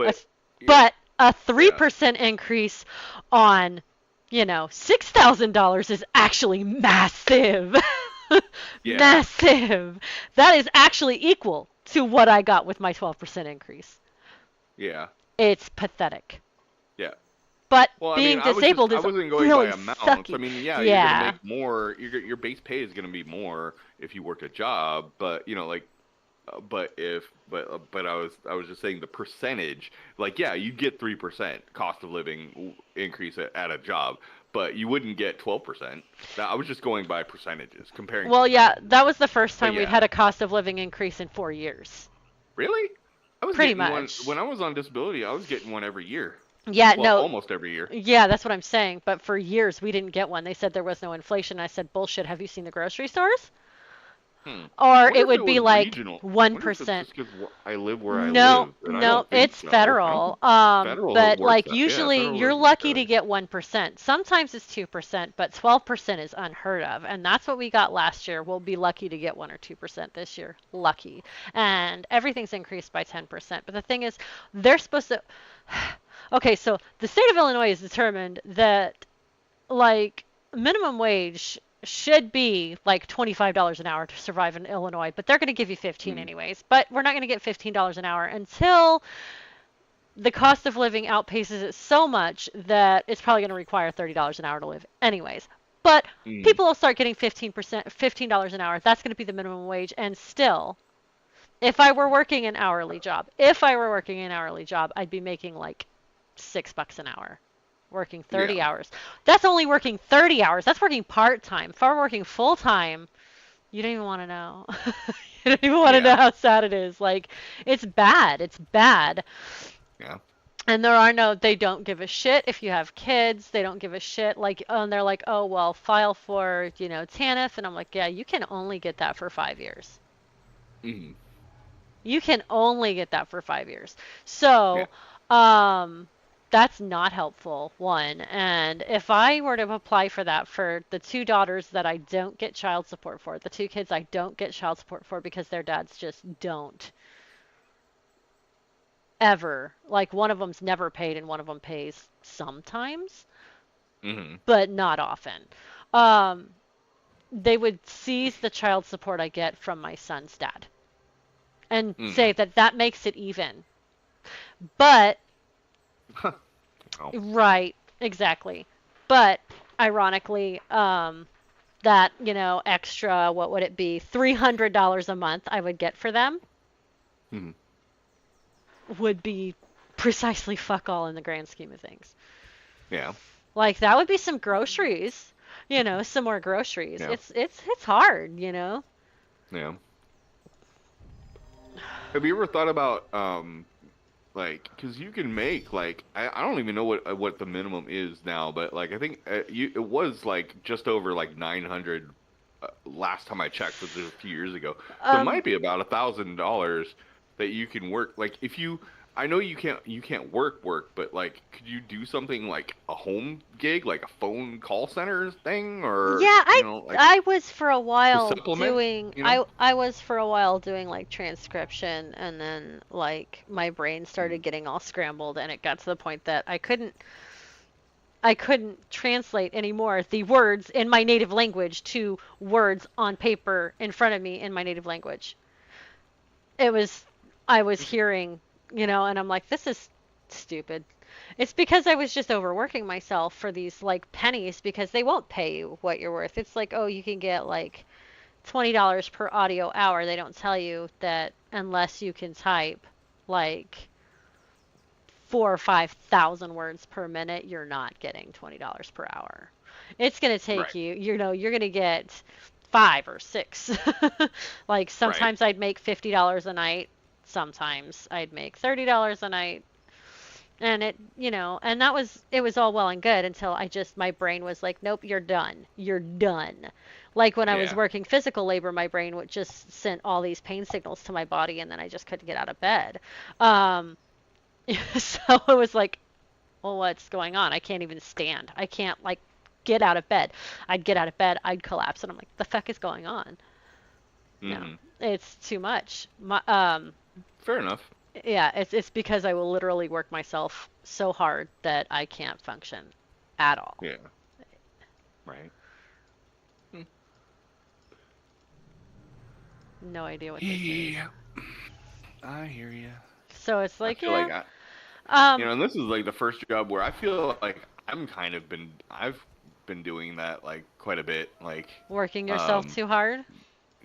A, But th- yeah, but a yeah, 3% increase on, $6,000 is actually massive. yeah, Massive. That is actually equal to what I got with my 12% increase. yeah, It's pathetic. yeah. But Well, I mean, being disabled I is wasn't going by really amounts. I sucky. mean, yeah, you're gonna Yeah. make more. Your base pay is gonna be more if you work a job, but like, but I was just saying the percentage. Like, yeah, you get 3% cost of living increase at a job, but you wouldn't get 12%. I was just going by percentages, comparing Well, yeah, percentages. that was the first But time we'd yeah, had a cost of living increase in 4 years. really, I was Pretty getting one when much. I was on disability. I was getting one every year. Yeah, Well, no, almost every year. yeah, that's what I'm saying. But for years, we didn't get one. They said there was no inflation. I said, bullshit. Have you seen the grocery stores? Hmm. Or I wonder it if it would be was like regional. I wonder if it's 1%. just because I live where I No, live, and I no, don't think it's so. I don't federal. think federal But works like that. Yeah, usually federal you're doesn't work that lucky way. to get 1%. Sometimes it's 2%, but 12% is unheard of. And that's what we got last year. We'll be lucky to get 1 or 2% this year. Lucky. And everything's increased by 10%. But the thing is, they're supposed to. Okay, so the state of Illinois has determined that like minimum wage should be like $25 an hour to survive in Illinois, but they're going to give you 15 Mm, anyways. But we're not going to get $15 an hour until the cost of living outpaces it so much that it's probably going to require $30 an hour to live anyways. But mm, people will start getting 15%, $15 an hour. That's going to be the minimum wage. And still, if I were working an hourly job, I'd be making like $6 an hour working yeah, 30 hours. That's only working 30 hours. That's working part time. If I were working full time, you don't even want to know. You don't even want to know yeah, how sad it is. Like, it's bad. It's bad. yeah. And there are no, they don't give a shit if you have kids. They don't give a shit. Like, and they're like, oh, well, file for, TANF. And I'm like, yeah, you can only get that for 5 years. Mm, You can only get that for 5 years. yeah. So, that's not helpful, one. And if I were to apply for that for the two daughters that I don't get child support for, the two kids I don't get child support for because their dads just don't ever, like one of them's never paid and one of them pays sometimes, Mm, but not often. Um, they would seize the child support I get from my son's dad and say mm. that that makes it even. But Oh, right, exactly. But ironically, that, extra, what would it be, $300 a month I would get for them mm, would be precisely fuck all in the grand scheme of things. yeah, Like that would be some groceries, some more groceries. yeah, It's hard. yeah. Have you ever thought about like, because you can make like I don't even know what the minimum is now, but like I think it was like just over like 900 last time I checked, which was a few years ago. So it Um, might be about $1,000 that you can work. Like if you, I know you can't work, but like could you do something like a home gig, like a phone call center thing, or Yeah, like I was for a to while supplement, doing you know? I was for a while doing like transcription, and then like my brain started Mm, getting all scrambled and it got to the point that I couldn't translate anymore the words in my native language to words on paper in front of me in my native language. It was I was hearing, and I'm like, this is stupid. It's because I was just overworking myself for these like pennies because they won't pay you what you're worth. It's like, oh, you can get like $20 per audio hour. They don't tell you that unless you can type like 4 or 5 thousand words per minute, you're not getting $20 per hour. It's gonna take right, you, you're gonna get 5 or 6. Like right, sometimes I'd make $50 a night, sometimes I'd make $30 a night, and and it was all well and good until my brain was like, nope, you're done. You're done. Like when I was yeah, working physical labor, my brain would just sent all these pain signals to my body, and then I just couldn't get out of bed. Um, so it was like, well, what's going on? I can't even stand. I can't like get out of bed. I'd get out of bed, I'd collapse, and I'm like, the fuck is going on? No, Mm-hmm. it's too much. Fair enough. Yeah, it's because I will literally work myself so hard that I can't function at all. Yeah. Right. No idea what this is. Yeah. I hear you. So it's I like, feel like yeah, and this is like the first job where I feel like I've been doing that like quite a bit. Like, working yourself um, too hard.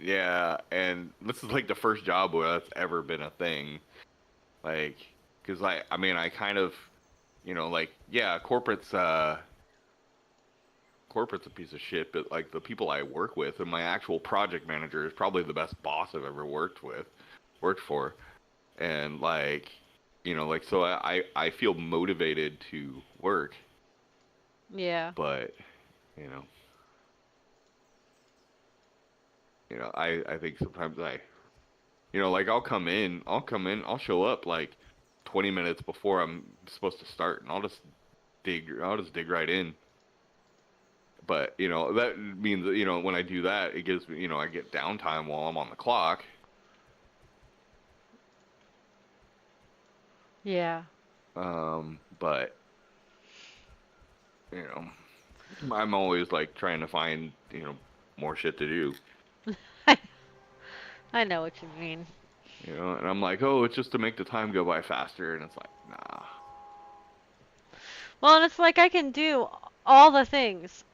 yeah, and this is like the first job where that's ever been a thing. Like, because I mean, I kind of, like, yeah, corporate's a piece of shit, but like the people I work with and my actual project manager is probably the best boss I've ever worked for. And like, like, so I feel motivated to work, Yeah. but you know, I think sometimes like I'll show up like 20 minutes before I'm supposed to start, and I'll just dig right in. But, that means that, when I do that, it gives me, I get downtime while I'm on the clock. Yeah. But, you know, I'm always like trying to find, more shit to do, I know what you mean. and I'm like, oh, it's just to make the time go by faster. And it's like, nah. Well, and it's like I can do all the things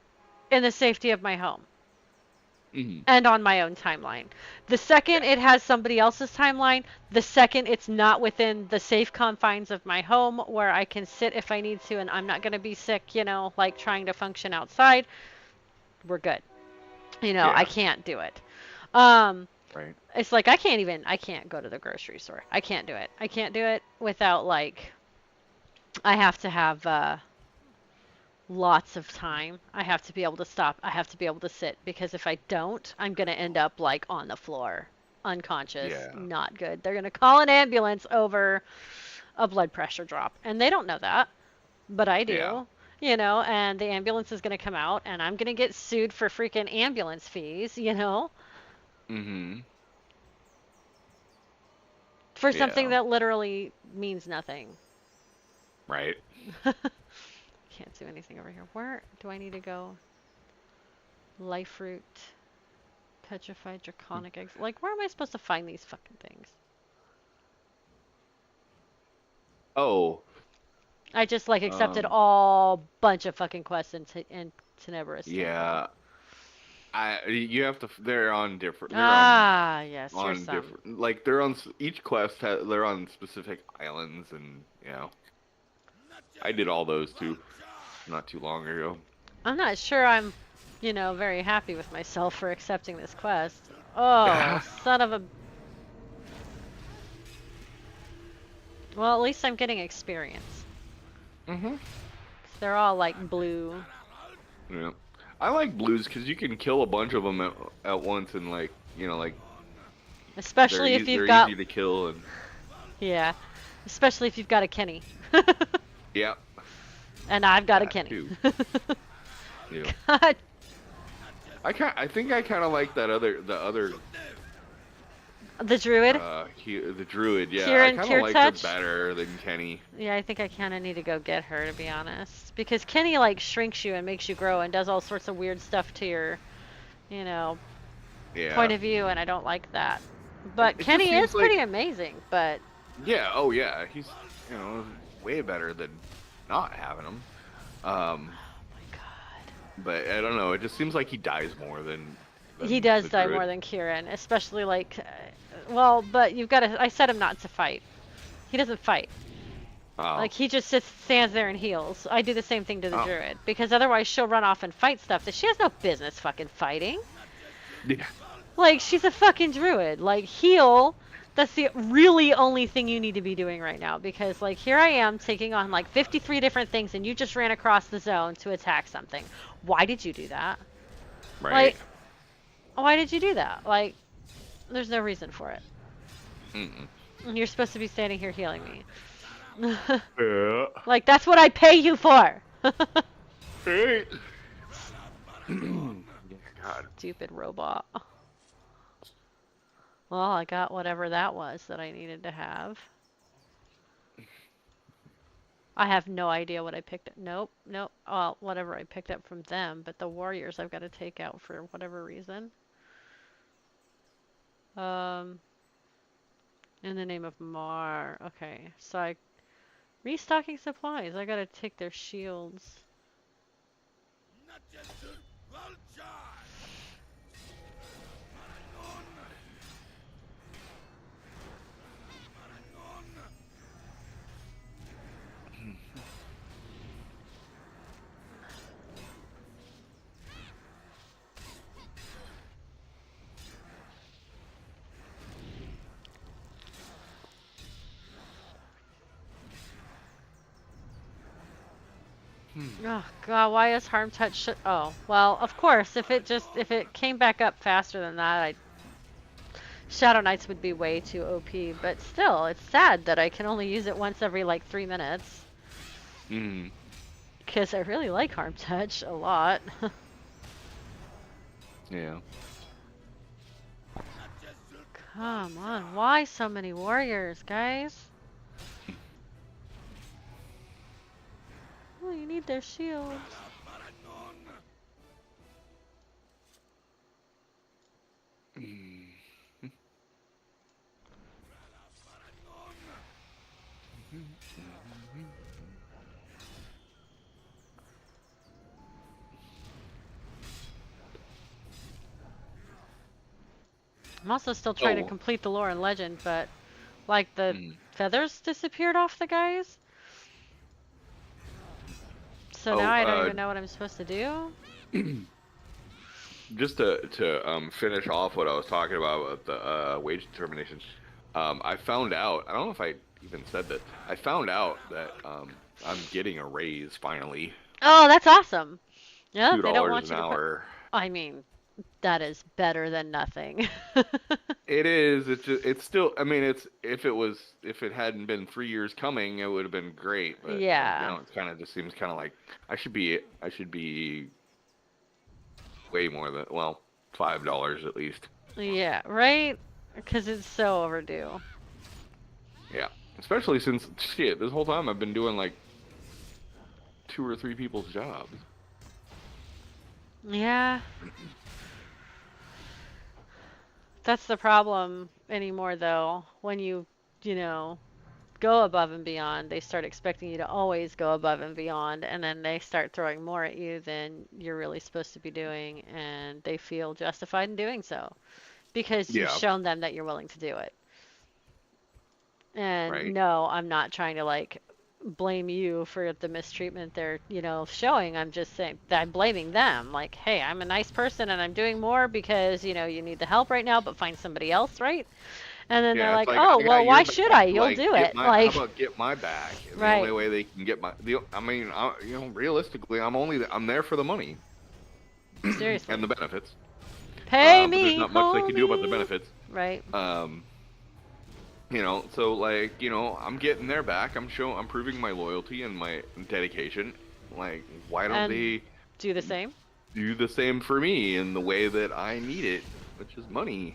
in the safety of my home Hmm. and on my own timeline. The second Yeah. it has somebody else's timeline, the second it's not within the safe confines of my home where I can sit if I need to and I'm not going to be sick, like trying to function outside, we're good. I Yeah. can't do it. Um, Right. it's like I can't go to the grocery store. I can't do it. I can't do it without like, I have to have lots of time. I have to be able to stop. I have to be able to sit because if I don't, I'm going to end up like on the floor, unconscious, Yeah. not good. They're going to call an ambulance over a blood pressure drop. And they don't know that, but I Yeah. do. And the ambulance is going to come out and I'm going to get sued for freaking ambulance fees, Hmm. for something Yeah. that literally means nothing. Right. Can't do anything over here. Where do I need to go? Life root. Petrified draconic eggs. Like, where am I supposed to find these fucking things? Oh. I just, like, accepted Um. all bunch of fucking quests in Tenebrous Temple. Yeah. You have to. They're on different. They're Ah, yes, here's on some. different. Like they're on each quest. They're on specific islands, and I did all those too, not too long ago. I'm not sure I'm, very happy with myself for accepting this quest. Oh, son of a... Well, at least I'm getting experience. Mhm. They're all, like, blue. Yeah. I like blues because you can kill a bunch of them at once, and like like Especially if you've they're got... easy to kill, and Yeah. Especially if you've got a Kenny. yeah, And I've got a that Kenny. too. Yeah. God. I think I kind of like the other The druid? the druid. Yeah, I Kieran kind Cure of like Touch? her better than Kenny. Yeah, I think I kind of need to go get her, to be honest. Because Kenny, like, shrinks you and makes you grow and does all sorts of weird stuff to your, Yeah. point of view, and I don't like that. But It just Kenny is seems like pretty amazing, but... Yeah. Oh yeah. He's way better than not having him. Oh my god. But I don't know. It just seems like he dies more than He does the die druid. more than Kieran, especially, like... well, but you've got to... I set him not to fight. He doesn't fight. Oh. Like, he just stands there and heals. I do the same thing to the Oh. druid. Because otherwise she'll run off and fight stuff that she has no business fucking fighting. Yeah. Like, she's a fucking druid. Like, heal. That's the really only thing you need to be doing right now. Because, like, here I am taking on, like, 53 different things and you just ran across the zone to attack something. Why did you do that? Right. Like, why did you do that? Like, there's no reason for it. Mm-mm. You're supposed to be standing here healing me. Yeah. Like, that's what I pay you for! Right. God. Stupid robot. Well, I got whatever that was that I needed to have. I have no idea what I picked up. Nope, nope. Well, whatever I picked up from them, but the warriors I've got to take out for whatever reason. Um, in the name of Mar. Okay, so I restocking supplies. I gotta take their shields. Oh God, why is harm touch? Oh, well, of course, if it came back up faster than that, Shadow Knights would be way too OP. But still, it's sad that I can only use it once every like 3 minutes. Because I really like harm touch a lot. Yeah. Come on, why so many warriors, guys? Oh, you need their shields. I'm also still trying to complete the lore and legend, but like the feathers disappeared off the guys. So now I don't even know what I'm supposed to do. Just to finish off what I was talking about with the wage determination, I found out. I don't know if I even said that. I found out that I'm getting a raise finally. Oh, that's awesome. Yeah, they don't $2 want an you to hour. I mean, that is better than nothing. It is. It's still. I mean, if it hadn't been 3 years coming, it would have been great. But Yeah. it kind of just seems kind of like I should be way more than $5 at least. Yeah, right? Because it's so overdue. Yeah, especially since shit, this whole time I've been doing like 2 or 3 people's jobs. Yeah. That's the problem anymore, though. When you know, go above and beyond, they start expecting you to always go above and beyond, and then they start throwing more at you than you're really supposed to be doing, and they feel justified in doing so because you've shown them that you're willing to do it. And no, I'm not trying to like blame you for the mistreatment they're, showing. I'm just saying that I'm blaming them. Like, hey, I'm a nice person and I'm doing more because, you need the help right now, but find somebody else, right? And then they're like, oh, well, why should I? You'll do it. How about get my back? And right. The only way they can get realistically, I'm there for the money. Seriously. And the benefits. Pay me. There's not much they can do about the benefits. Right. So I'm getting their back. I'm proving my loyalty and my dedication. Like, why don't they do the same? Do the same for me in the way that I need it, which is money.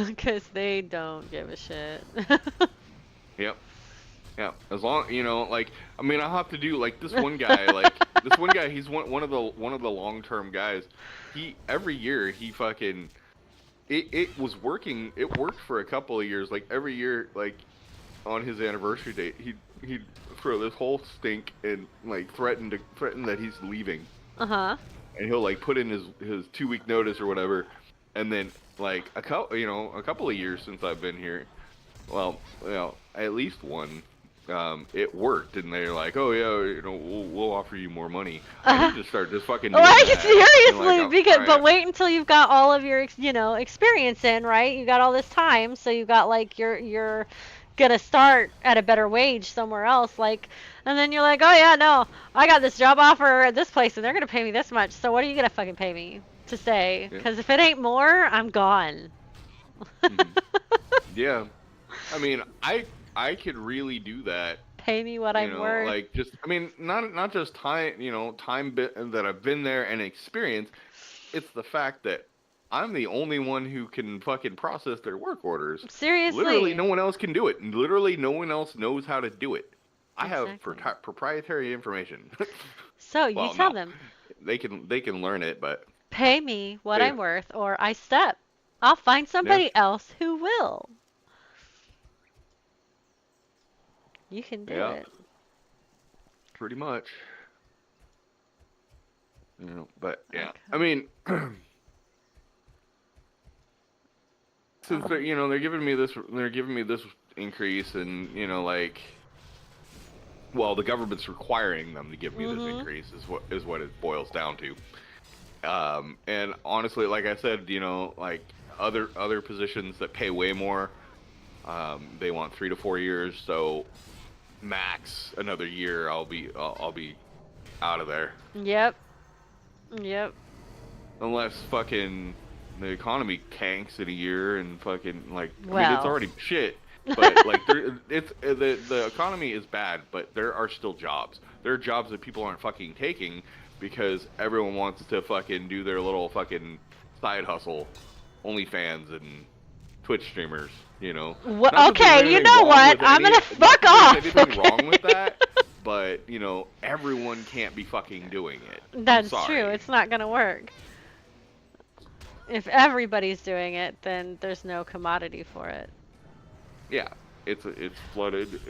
Because they don't give a shit. Yep. Yeah. As long I'll have to do like this one guy. He's one of the long-term guys. Every year he fucking. It was working. It worked for a couple of years. Like every year, like on his anniversary date, he'd throw this whole stink and like threaten that he's leaving. And he'll like put in his 2-week notice or whatever, and then like a couple of years since I've been here, at least one. It worked, and they're like, "Oh yeah, we'll offer you more money." I need to start just fucking doing that. Seriously, but wait until you've got all of your, experience in, right? You got all this time, so you got like you're gonna start at a better wage somewhere else, like, and then you're like, "Oh yeah, no, I got this job offer at this place, and they're gonna pay me this much. So what are you gonna fucking pay me to stay? Because if it ain't more, I'm gone." Yeah, I mean, I could really do that. Pay me what I'm worth. Like not just time, time that I've been there and experience. It's the fact that I'm the only one who can fucking process their work orders. Literally, Seriously. no one else can do it. Literally, no one else knows how to do it. I have Exactly. proprietary information. So you Well, tell no, them, they can learn it, but pay me what they I'm worth or I step. I'll find yeah, somebody else who will. You can do yeah, it. pretty much. But yeah, I Okay. mean, since Um, they're giving me this increase, and like, well, the government's requiring them to give me this mhm. increase is what it boils down to. And honestly, like I said, like other positions that pay way more, they want 3 to 4 years. So max another year, I'll be out of there Yep. Yep. unless fucking the economy tanks in a year and fucking like I mean it's Well. already shit. But like the economy is bad, but there are still jobs. There are jobs that people aren't fucking taking because everyone wants to fucking do their little fucking side hustle, OnlyFans and Twitch streamers. Not that there's Okay, you anything know wrong what? with I'm any, gonna not fuck that there's off. anything wrong with Okay. that, but everyone can't be fucking doing it. I'm That's true. sorry. It's not gonna work. If everybody's doing it, then there's no commodity for it. Yeah, it's flooded.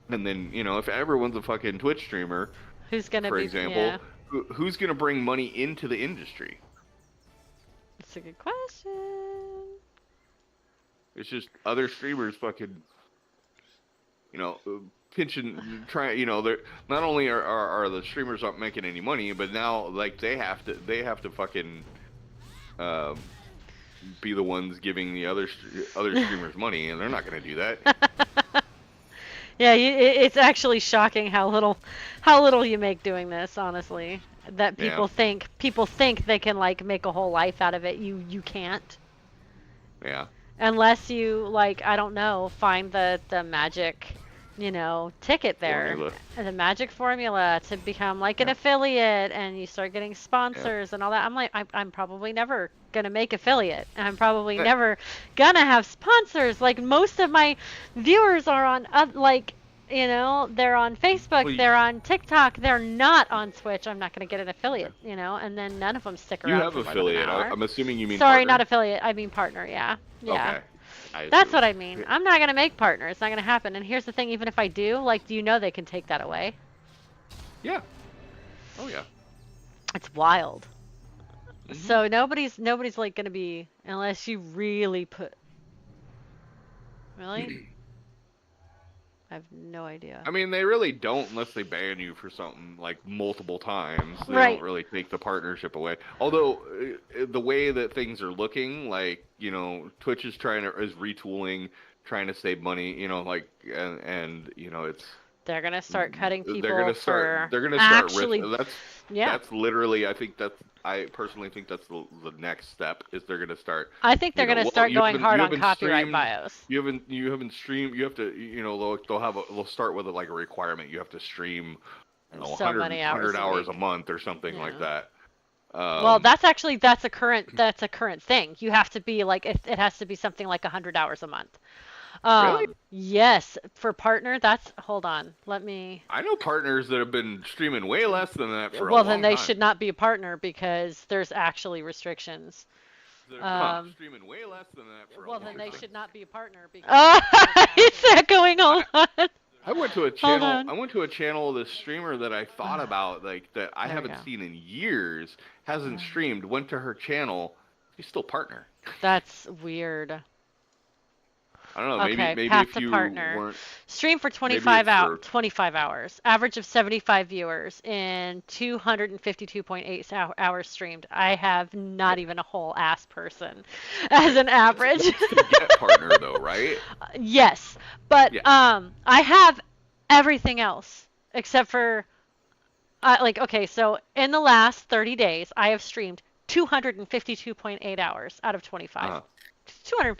And then if everyone's a fucking Twitch streamer, Who's gonna for be? Yeah, example, who's gonna bring money into the industry? it's a good question. It's just other streamers fucking you know pinching trying. They're not only are the streamers not making any money, but now like they have to fucking um, be the ones giving the other streamers money, and they're not gonna do that. Yeah, it's actually shocking how little you make doing this. Honestly, that Yeah, people think they can like make a whole life out of it. You can't yeah. unless you like I don't know find the magic ticket there, Formula. the magic formula to become like an Yeah, affiliate and you start getting yeah. sponsors and all that. I'm like I'm probably never gonna make affiliate and I'm probably But never gonna have sponsors. Like most of my viewers are on like they're on Facebook, well, they're on TikTok, they're not on Twitch. I'm not gonna get an yeah. affiliate, and then none of them stick You around have for more than an affiliate. hour. I'm assuming you mean Sorry, not partner. affiliate, I mean partner. Yeah, yeah. Okay, I That's assumed. what I mean. I'm not gonna make partner. It's not gonna happen. And here's the thing: even if I do, like, do you know they can take that away? Yeah. Oh yeah. It's wild. hmm So nobody's like gonna be unless you really put. Really? I have no idea. I mean, they really don't unless they ban you for something like multiple times. They don't Right. really take the partnership away. Although the way that things are looking, like Twitch is retooling, trying to save money. Like and it's They're gonna start cutting they're people gonna start for they're gonna start risk. actually. Yeah. That's literally I personally think that's the next step is they're gonna start. I think they're gonna Well, start going hard you on haven't copyright streamed bios. you haven't streamed. You have to they'll start with like a requirement. You have to stream So many hours 100 a hours a week. month or something like Yeah. that. Well, Um, that's a current thing. You have to be like it has to be something like 100 hours a month. really? Yes, for partner, that's hold on. Let me I know partners that have been streaming way less than that for a Well, then long they time. should not be a partner because there's actually restrictions. Um, Streaming way less than that for a well, long then they time. should not be a partner because Yeah. it's echoing. Hold on. I went to a Hold channel. on. I went to a channel of this streamer that I thought Ah, about, like that I there we haven't go. seen in years. Hasn't streamed. Went to her channel. She's still partner. That's weird. I don't know. Okay, Maybe path if to you partner. weren't. Stream for Maybe it's for. 25 hours. Average of 75 viewers in 252.8 hours streamed. I have Yeah. not even a whole ass person as an average. That's to get partner though, right? Yes, but Yeah. I have everything else except for like okay, so in the last 30 days, I have streamed 252.8 hours out of 25. Uh huh.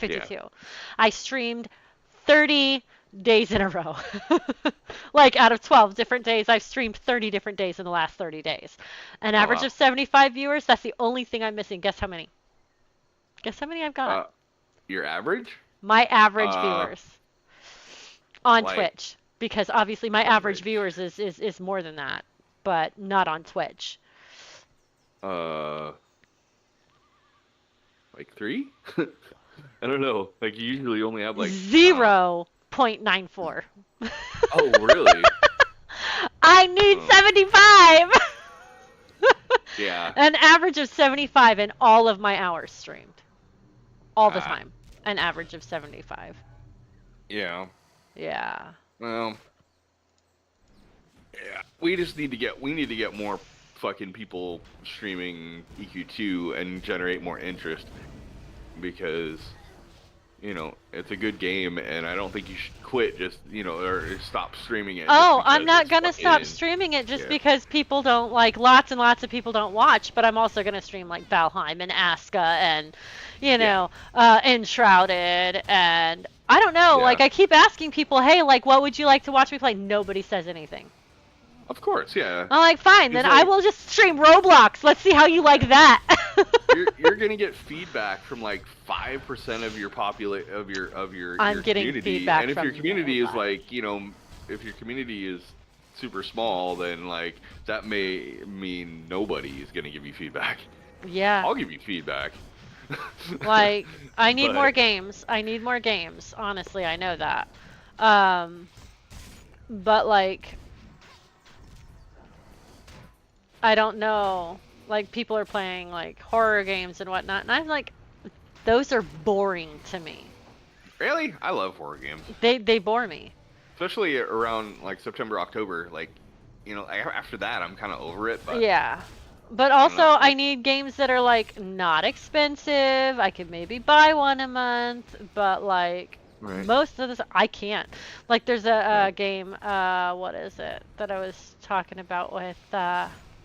Yeah. 252. I streamed 30 days in a row. Like out of 12 different days, I've streamed 30 different days in the last 30 days. An Oh average wow. of 75 viewers, that's the only thing I'm missing. Guess how many? Guess how many I've got? Uh, your average? My average Uh, viewers on like Twitch. Because obviously my average average. viewers is more than that, but not on Twitch. Uh, like three? I don't know. Like you usually only have like I don't know. 0.94. Oh really? I need Oh 75! yeah. An average of 75 in all of my hours streamed. All the Ah time. An average of 75. yeah. Yeah. Well, yeah. We need to get more fucking people streaming EQ2 and generate more interest because it's a good game, and I don't think you should quit just, or stop streaming it just Oh, I'm because not it's gonna stop fucking, streaming it just yeah, because people don't like lots and lots of people don't watch, but I'm also gonna stream like Valheim and Aska and yeah, Enshrouded and I don't know, yeah, like I keep asking people, hey, like what would you like to watch me play? Nobody says anything. of course, yeah. I'm like, fine, Because then I like will just stream Roblox. Let's see how you like that. you're gonna get feedback from like 5% of your I'm your getting community, feedback and if from your community is nobody. like, if your community is super small, then like that may mean nobody is gonna give you feedback. Yeah. I'll give you feedback. Like, I need more But games. I need more games. Honestly, I know that. Um, but like, I don't know. Like, people are playing like horror games and whatnot, and I'm like, those are boring to me. really, I love horror games, They bore me. especially around like September, October. Like, after that, I'm kind of over it. But Yeah. But I don't also, know. I Like, need games that are like not expensive. I could maybe buy one a month, but like right, most of this I can't. Like there's a right. game, what is it that I was talking about with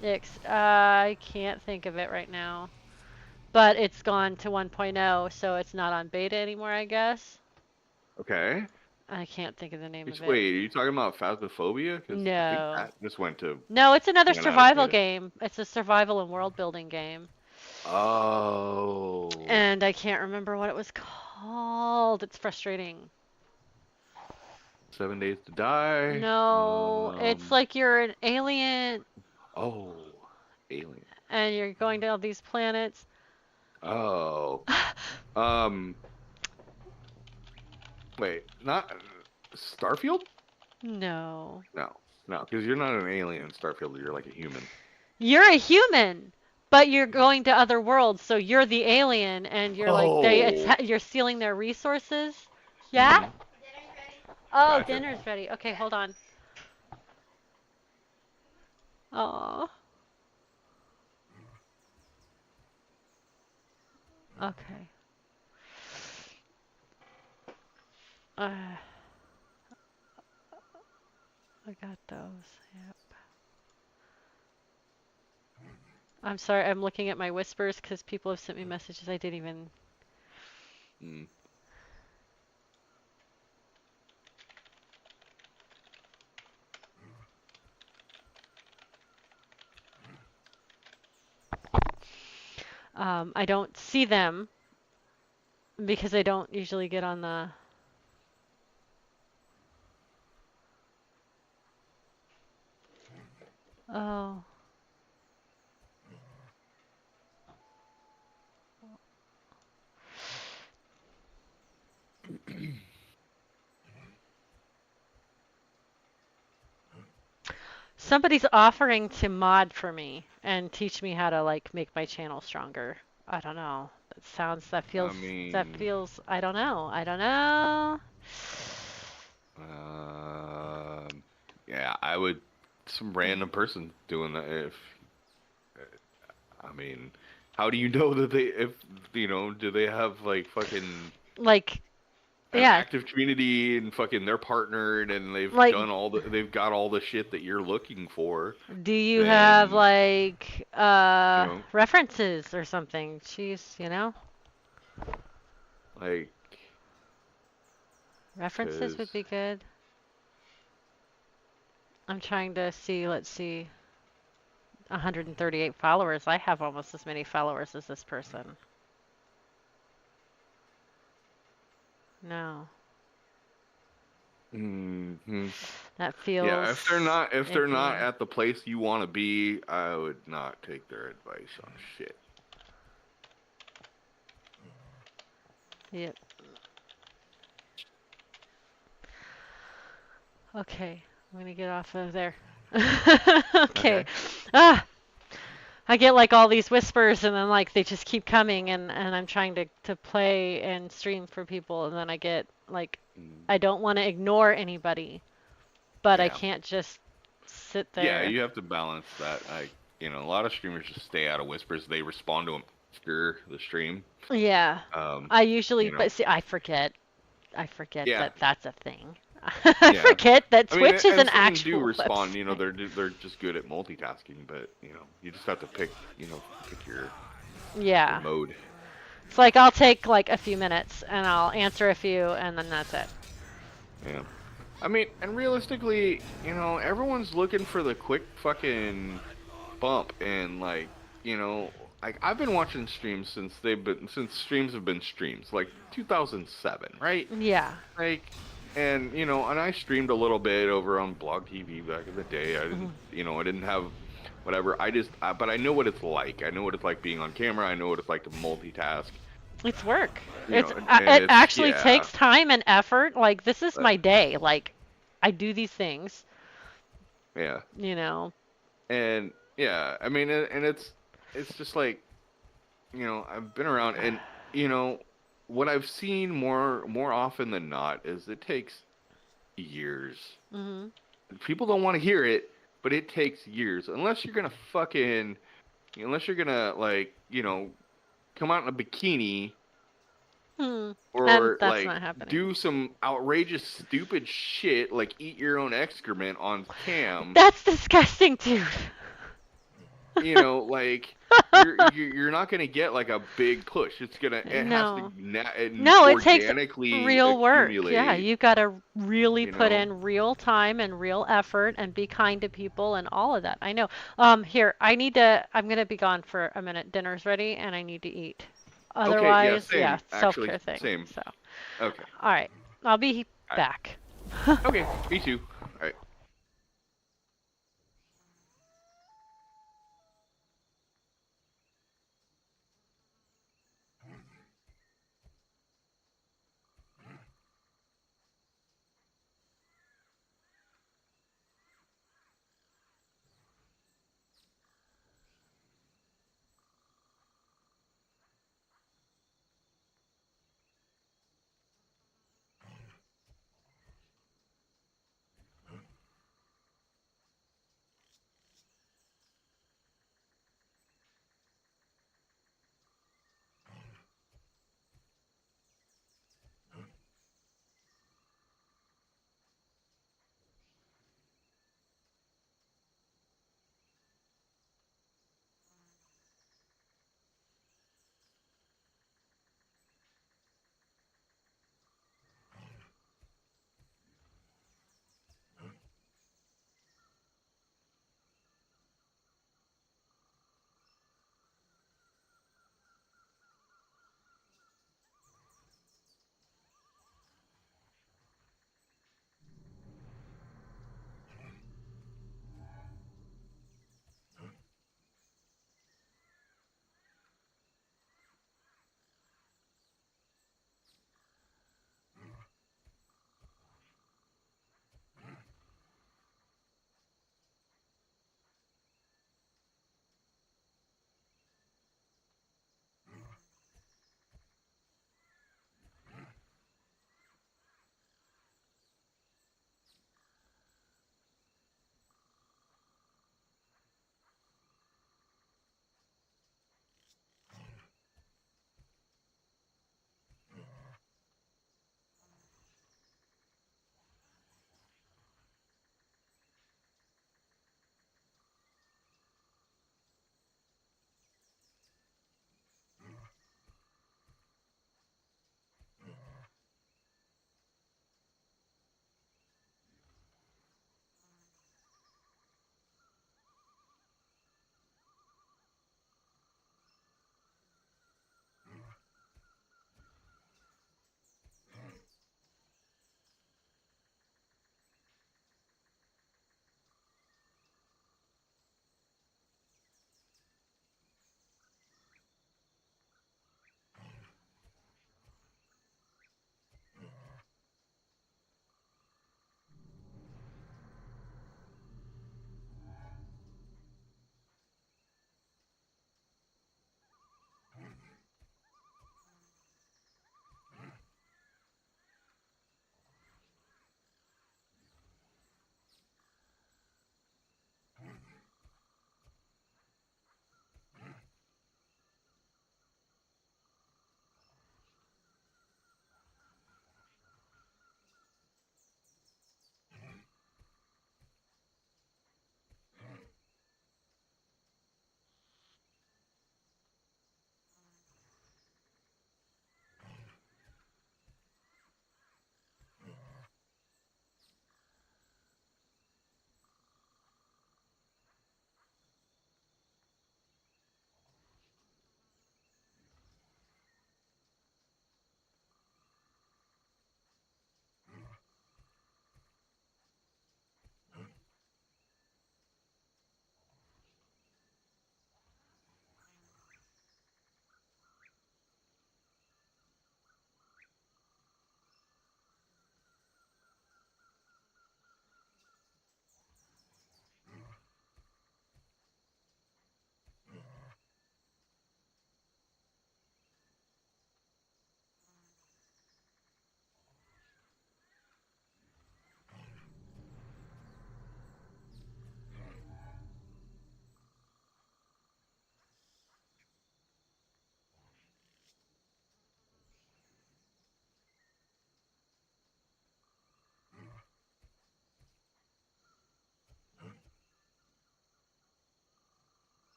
Ix? I can't think of it right now. But it's gone to 1.0, so it's not on beta anymore, I guess. Okay. I can't think of the name of it. Wait, are you talking about Phasmophobia? Because I think No. that just No, it's another went out of survival beta. game. It's a survival and world building game. Oh, And I can't remember what it was called. It's frustrating. 7 Days to Die. No, it's like you're an alien Oh, Alien. and you're going to all these planets. Oh, um, wait, not Starfield? No. No, no, because you're not an alien in Starfield. You're like a human. You're a human, but you're going to other worlds, so you're the alien and you're like Oh, you're stealing their resources. Yeah? hmm, Dinner's ready. Oh, gotcha. dinner's ready. Okay, hold on. Oh. Okay. Uh, I got those. Yep. I'm sorry, I'm looking at my whispers because people have sent me messages I didn't even. Mm. I don't see them because I don't usually get on the. Oh. Somebody's offering to mod for me and teach me how to like make my channel stronger. I don't know. I mean, I don't know. I don't know. yeah, I would some random person doing that if I mean, how do you know that do they have like fucking Like, an yeah, active community and fucking they're partnered and like they've got all the shit that you're looking for, do you have then, like you know, references or something? Jeez, like References Because would be good. I'm trying to see, let's see. 138 followers. I have almost as many followers as this person. No. That yeah, feels if they're not icky. at the place you want to be, I would not take their advice on shit. Yep. Okay, I'm gonna get off of there. Okay. Okay. Ah, I get like all these whispers and then like they just keep coming and I'm trying to play and stream for people and then I get like Mm, I don't want to ignore anybody, but I yeah. can't just sit Yeah, there. you have to balance that. A lot of streamers just stay out of whispers. They respond to them after the stream. Yeah. Um, I usually, you know. but see, I forget. I forget Yeah, that that's a thing. I yeah. forget that I mean, Twitch is and an some do actual respond. website. They're just good at multitasking. But you just have to pick. Pick your Yeah. mode. It's like I'll take like a few minutes and I'll answer a few and then that's it. Yeah. I mean, and realistically, everyone's looking for the quick fucking bump, and like I've been watching streams since streams have been streams, like 2007, right? Yeah. Like, and I streamed a little bit over on Blog TV back in the day. Mhm. I didn't have whatever. But I know what it's like. I know what it's like being on camera. I know what it's like to multitask. It's work. You know, and It it's actually yeah, takes time and effort. Like this is but my day. Like I do these things, yeah, you know. and yeah. I mean, and it's just like I've been around, and you know, what I've seen more often than not is it takes years. Mhm. People don't want to hear it, but it takes years. Unless you're gonna like, come out in a bikini Hmm. And or that's like not happening. do some outrageous stupid shit like eat your own excrement on cam, That's disgusting, dude. like you're not gonna get like a big push. It has to No. No, it takes organically real work. Yeah, accumulate, you gotta really you put know. in real time and real effort and be kind to people and all of that. I know. Here, I'm gonna be gone for a minute. Dinner's ready and I need to eat. Okay, yeah, Otherwise, yeah, same, actually, self-care thing. same. So, Okay. all right. I'll be All right. back. Okay, me too. All right.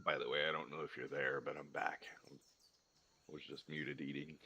By the way, I don't know if you're there, but I'm back. I was just muted eating.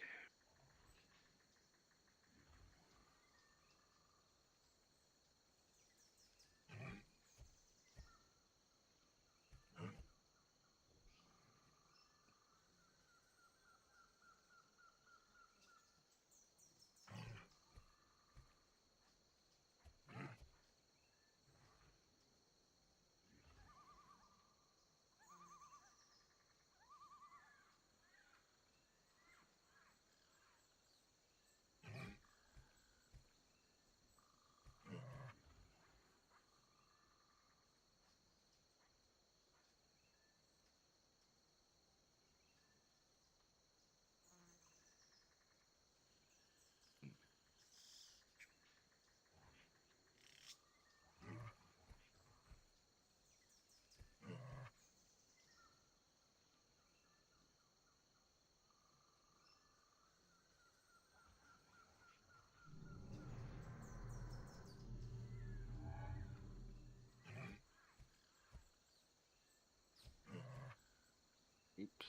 Oops.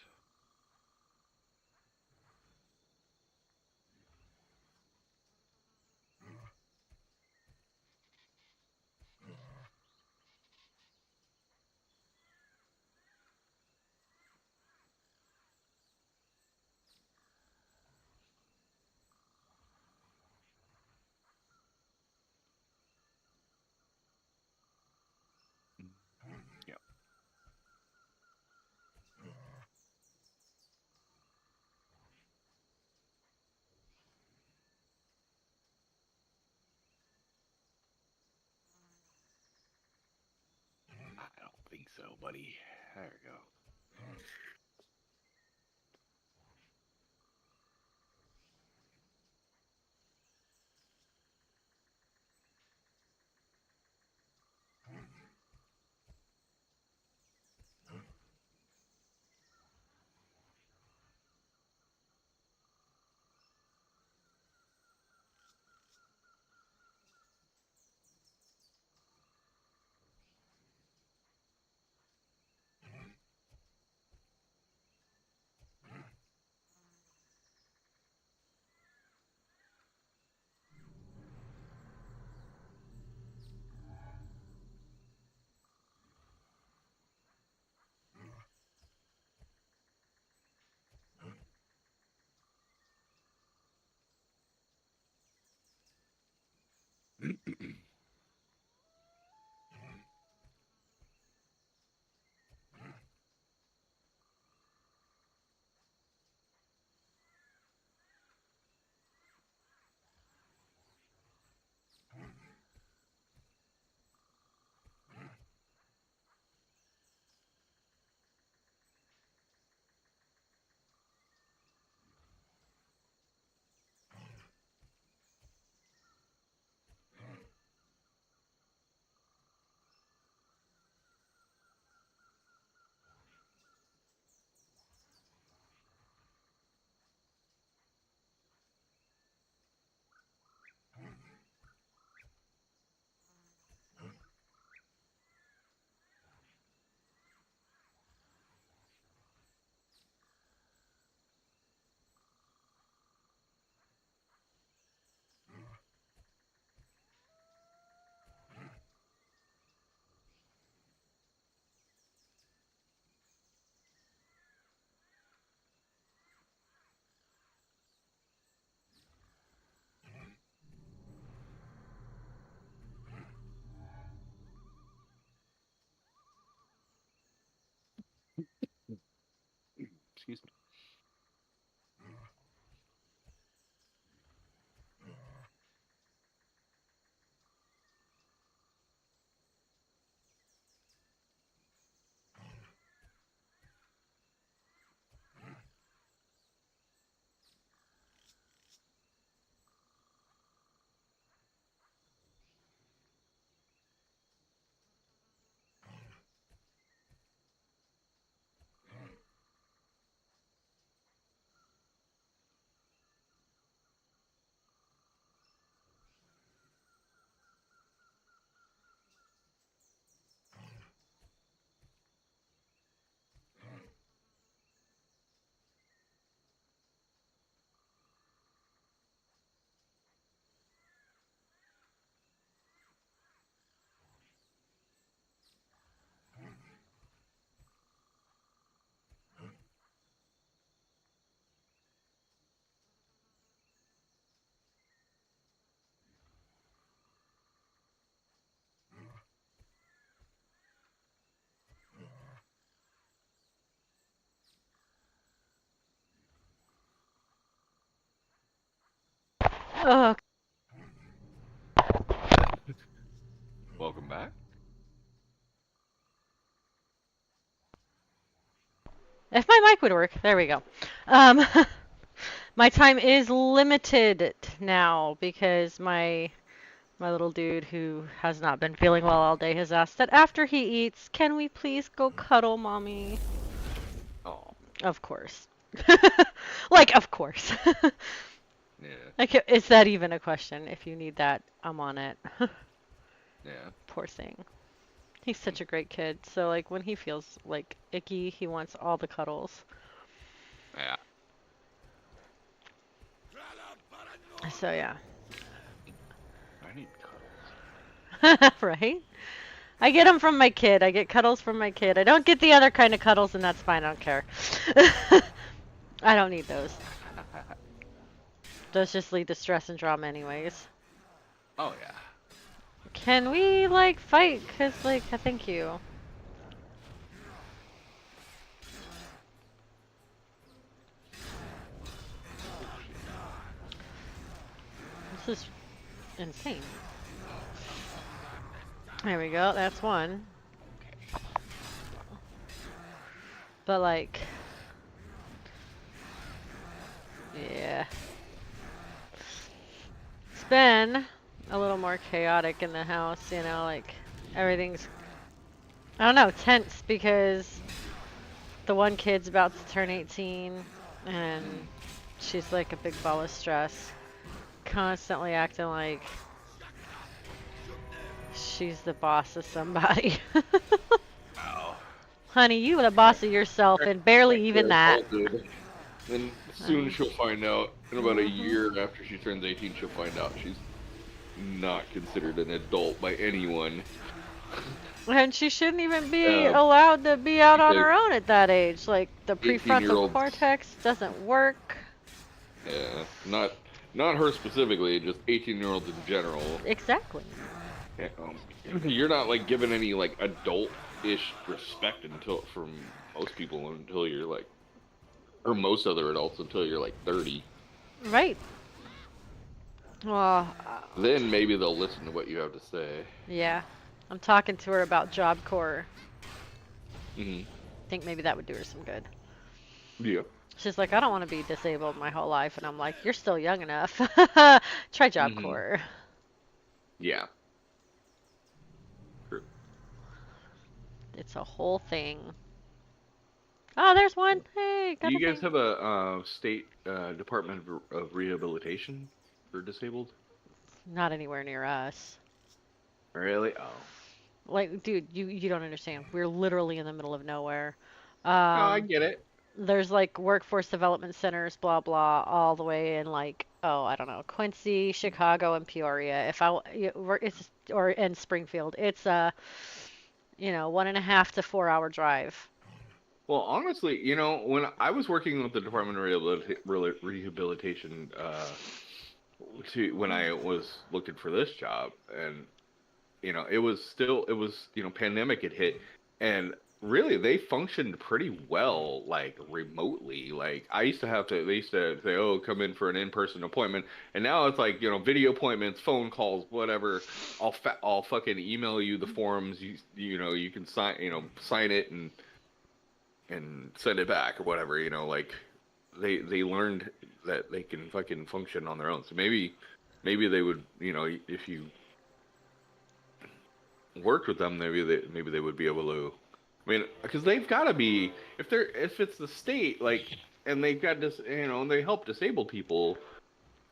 Yep. I don't think so, buddy. There we go. Oh, Welcome back. if my mic would work, there we go. Um, my time is limited now because my little dude who has not been feeling well all day has asked that after he eats, can we please go cuddle, mommy? Oh, Of course. Like, of course. yeah, Like, is that even a question? If you need that, I'm on it. yeah. Poor thing. He's such a great kid. So, like, when he feels, like, icky, he wants all the cuddles. Yeah. So, yeah. I need cuddles. Right? I get them from my kid. I get cuddles from my kid. I don't get the other kind of cuddles, and that's fine. I don't care. I don't need those. Those just lead to stress and drama anyways. Oh yeah. Can we, like, fight? Because, like, thank you. This is insane. There we go. That's one. But, like... Yeah. It's been a little more chaotic in the house, you know, like, everything's... I don't know, tense because the one kid's about to turn 18 and she's like a big ball of stress. Constantly acting like she's the boss of somebody. Wow. Honey, you the boss of yourself and barely even that. Then soon she'll find out. In about a Mhm. year after she turns 18, she'll find out she's not considered an adult by anyone. And she shouldn't even be Uh, allowed to be out on because her own at that age. Like, the prefrontal 18-year-olds, cortex doesn't work. yeah, not her specifically, just 18-year-olds in general. Exactly. Yeah, you're not like given any like adult-ish respect until from most people until you're like, or most other adults until you're like 30. Right. Well, Then maybe they'll listen to what you have to say. yeah. I'm talking to her about Job Corps. Hmm. Think maybe that would do her some good. Yeah. She's like, I don't want to be disabled my whole life. And I'm like, you're still young enough. Try Job Hmm. Corps. Yeah. True. It's a whole thing. Oh, there's one. Hey, Do got a you guys thing. have a state Department of Rehabilitation for disabled? Not anywhere near us. Really? Oh. Like, dude, you don't understand. We're literally in the middle of nowhere. No, I Um, get it. there's like workforce development centers, blah blah, all the way in like, oh, I don't know, Quincy, Chicago, and Peoria. If I, it's or in Springfield. It's a, 1.5 to 4 hour drive. Well, honestly, when I was working with the Department of Rehabilitation, when I was looking for this job, and pandemic had hit, and really they functioned pretty well, like remotely. Like they used to say, oh, come in for an in-person appointment, and now it's like, video appointments, phone calls, whatever. I'll fucking email you the forms. You can sign it and send it back or whatever. Like they learned that they can fucking function on their own. So maybe they would, if you worked with them, maybe they would be able to. I mean, because they've got to be, if it's the state, like, and they've got this, and they help disabled people,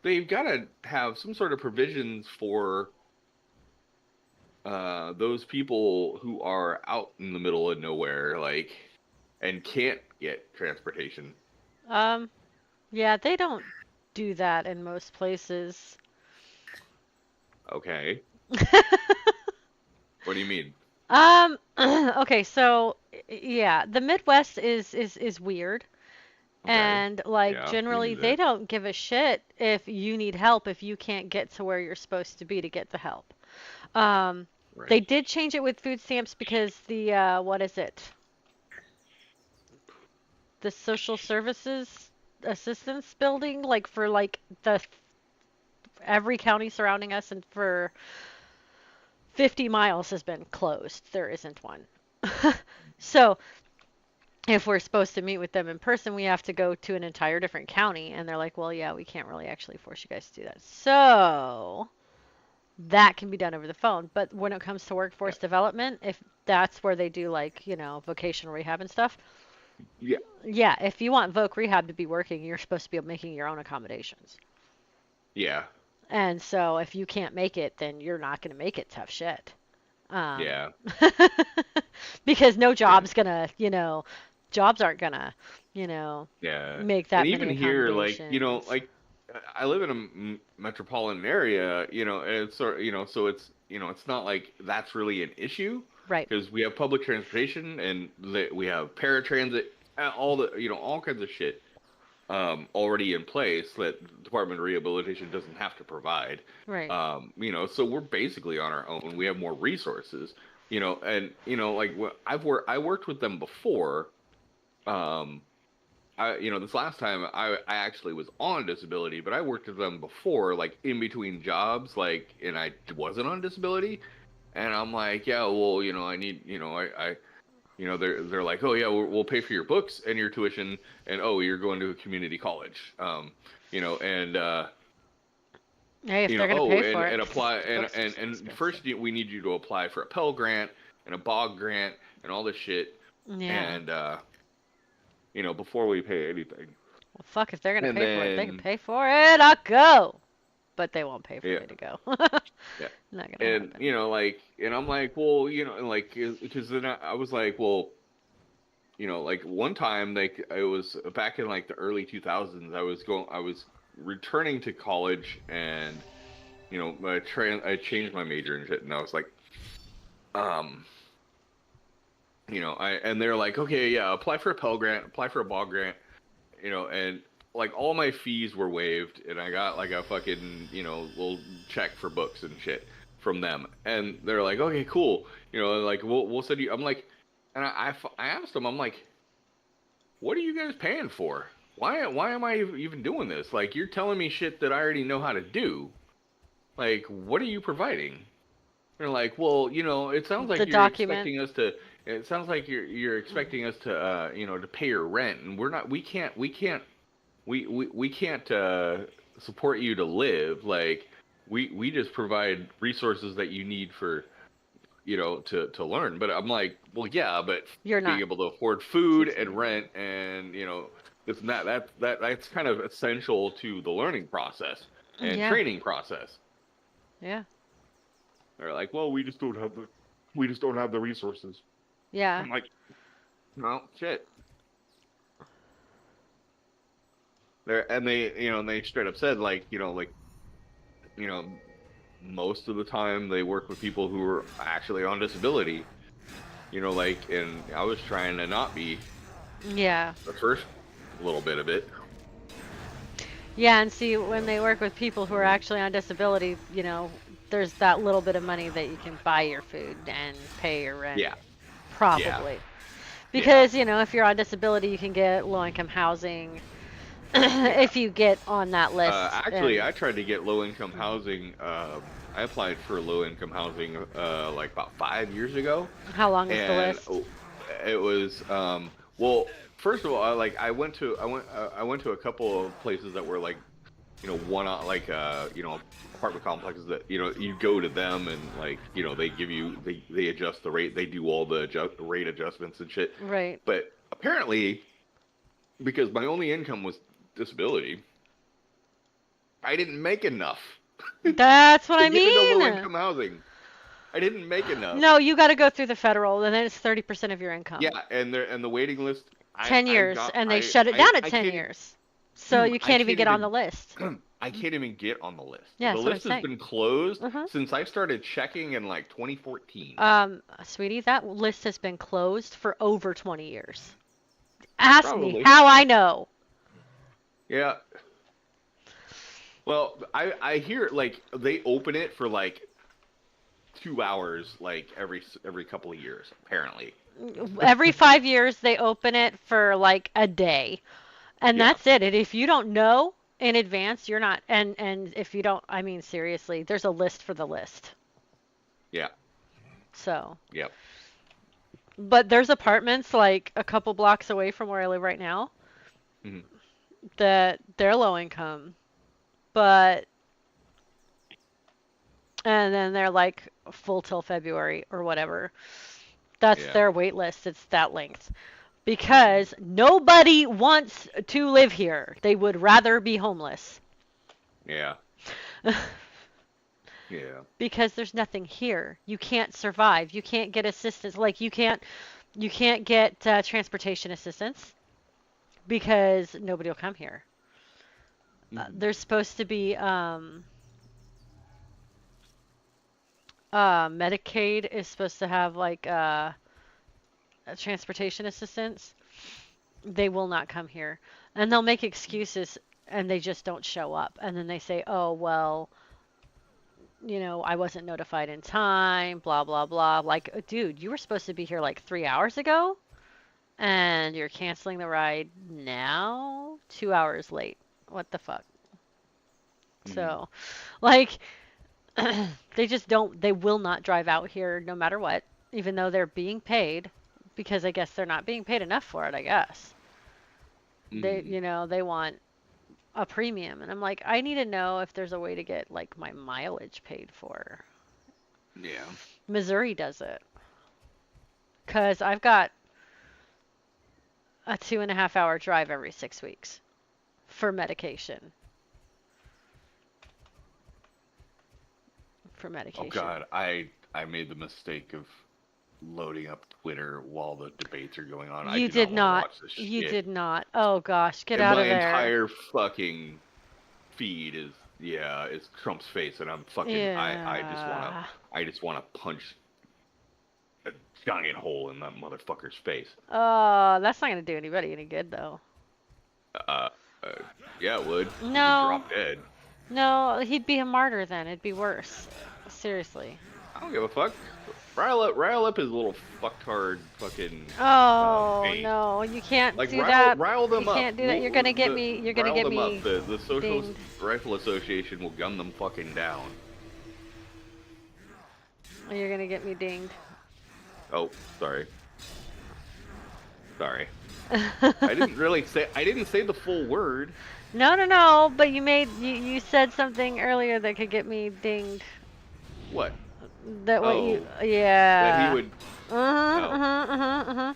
they've got to have some sort of provisions for those people who are out in the middle of nowhere, like, and can't get transportation. Um, yeah, they don't do that in most places. Okay, what do you mean? Okay, so yeah, the Midwest is weird. Okay, And like yeah, we generally knew they that. don't give a shit if you need help if you can't get to where you're supposed to be to get the help. Um, they Right. did change it with food stamps because the what is it? The social services assistance building, like for like the every county surrounding us and for 50 miles has been closed. There isn't one. So if we're supposed to meet with them in person, we have to go to an entire different county. And they're like, well, yeah, we can't really actually force you guys to do that. So that can be done over the phone. But when it comes to Yeah. workforce development, if that's where they do like, vocational rehab and stuff, Yeah. yeah, if you want voc rehab to be working, you're supposed to be making your own accommodations. Yeah. And so if you can't make it, then you're not going to make it tough shit. Um, Yeah. because no And job's gonna, jobs aren't gonna, yeah. make And that many even here, like, accommodations. I live in a metropolitan area, and it's sort so it's, it's not like that's really an issue Right. because we have public transportation and we have paratransit, all the, all kinds of shit already in place that the Department of Rehabilitation doesn't have to provide. Right. So we're basically on our own. We have more resources, and like I worked with them before. Um, this last time I actually was on disability, but I worked with them before, like in between jobs, like, and I wasn't on disability, and I'm like, yeah, well, I need, they're like, oh yeah, we'll pay for your books and your tuition, and oh, you're going to a community college, and Hey, if they're gonna oh, pay and for it, and apply, and books are so expensive. first we need you to apply for a Pell Grant and a Bog Grant and all this shit, Yeah. and before we pay anything. Well, fuck, if they're gonna And pay for it, they can then, pay for it. I'll go. But they won't pay for yeah, me to go. yeah. Not gonna And, happen. like, and I'm like, well, like, because then I was like, well, like one time, like, it was back in like the early 2000s, I was returning to college and, I changed my major and shit. And I was like, um, and they're like, okay, yeah, apply for a Pell Grant, apply for a Ball Grant, and like all my fees were waived, and I got like a fucking, little check for books and shit from them, and they're like, okay, cool, like we'll send you. I'm like, and I asked them, I'm like, what are you guys paying for? Why am I even doing this? Like, you're telling me shit that I already know how to do. Like, what are you providing? They're like, well, it sounds The like you're document. expecting us to. It sounds like you're expecting us to, to pay your rent, and we're not. We can't support you to live. Like, we just provide resources that you need for, to learn. But I'm like, well, yeah, but You're being not able to afford food teaching and me. rent and, this and that's kind of essential to the learning process and Yeah. training process. Yeah. They're like, well, we just don't have the resources. Yeah. I'm like, no, shit. They straight up said, like, you know, most of the time they work with people who are actually on disability, like, and I was trying to not be Yeah. the first little bit of it. Yeah, and see, when they work with people who are actually on disability, there's that little bit of money that you can buy your food and pay your rent, Yeah, yeah, probably. yeah. Because, if you're on disability, you can get low-income housing Yeah. if you get on that list. Actually, And I tried to get low-income housing. I applied for low-income housing like about 5 years ago, how long is the and list? it was well. First of all, I went to a couple of places that were like, one like apartment complexes that, you go to them and, like, they give you, they adjust the rate, they do all the rate adjustments and shit. Right. But apparently, because my only income was disability, I didn't make enough That's what to I get into low mean. income housing. I didn't make enough. No, you got to go through the federal, and then it's 30% of your income. Yeah, and the waiting list. 10 I years, got and they shut it down at I 10 can't years. So you I can't even can't get on the even list. I can't even get on the list. Yeah, The that's what I'm list has saying. been closed Uh-huh. since I started checking in like 2014. Sweetie, that list has been closed for over 20 years. Ask me Probably. how I know. Yeah. Well, I hear like they open it for like 2 hours like every couple of years apparently. Every 5 years, they open it for like a day. And Yeah. that's it. And if you don't know in advance, you're not. And if you don't, I mean seriously, there's a list for the list. Yeah. So, Yep. but there's apartments like a couple blocks away from where I live right now Hmm. that they're low income, but and then they're like full till February or whatever. That's Yeah. their wait list. It's that length. Because nobody wants to live here. They would rather be homeless. Yeah. Yeah. Because there's nothing here. You can't survive. You can't get assistance. Like you can't get transportation assistance because nobody will come here. Hmm. There's supposed to be Medicaid is supposed to have like a transportation assistance. They will not come here. And they'll make excuses and they just don't show up. And then they say, "Oh, well, I wasn't notified in time, blah, blah, blah." Like, dude, you were supposed to be here like 3 hours ago and you're canceling the ride now, 2 hours late. What the fuck? Hmm. So, like, they will not drive out here no matter what, even though they're being paid because I guess they're not being paid enough for it, I guess. Hmm. They want a premium. And I'm like, I need to know if there's a way to get like my mileage paid for. Yeah. Missouri does it. Because I've got a 2.5 hour drive every 6 weeks for medication. For Oh medication. God, I made the mistake of loading up Twitter while the debates are going on. I You do did not want to not. watch this You shit. did not. Oh gosh, get And out my of there. entire fucking feed is it's Trump's face, and I'm fucking Yeah. I just wanna punch a giant hole in that motherfucker's face. Oh, that's not gonna do anybody any good though. Uh, uh yeah, it would. He could No. drop dead. No, he'd be a martyr then. It'd be worse. Seriously. I don't give a fuck. Rile up his little fucktard fucking Oh bait. no, you can't Like do that. rile You them up. can't do that. You're gonna get me. You're gonna Rile get them up. me The Socialist dinged. Rifle Association will gun them fucking down. You're gonna get me dinged. Oh, sorry. Sorry. I didn't say the full word. No, no, no. But you said something earlier that could get me dinged. What? That what you Oh, that he yeah. would. Uh huh. Uh Oh, huh. Uh huh. Uh-huh.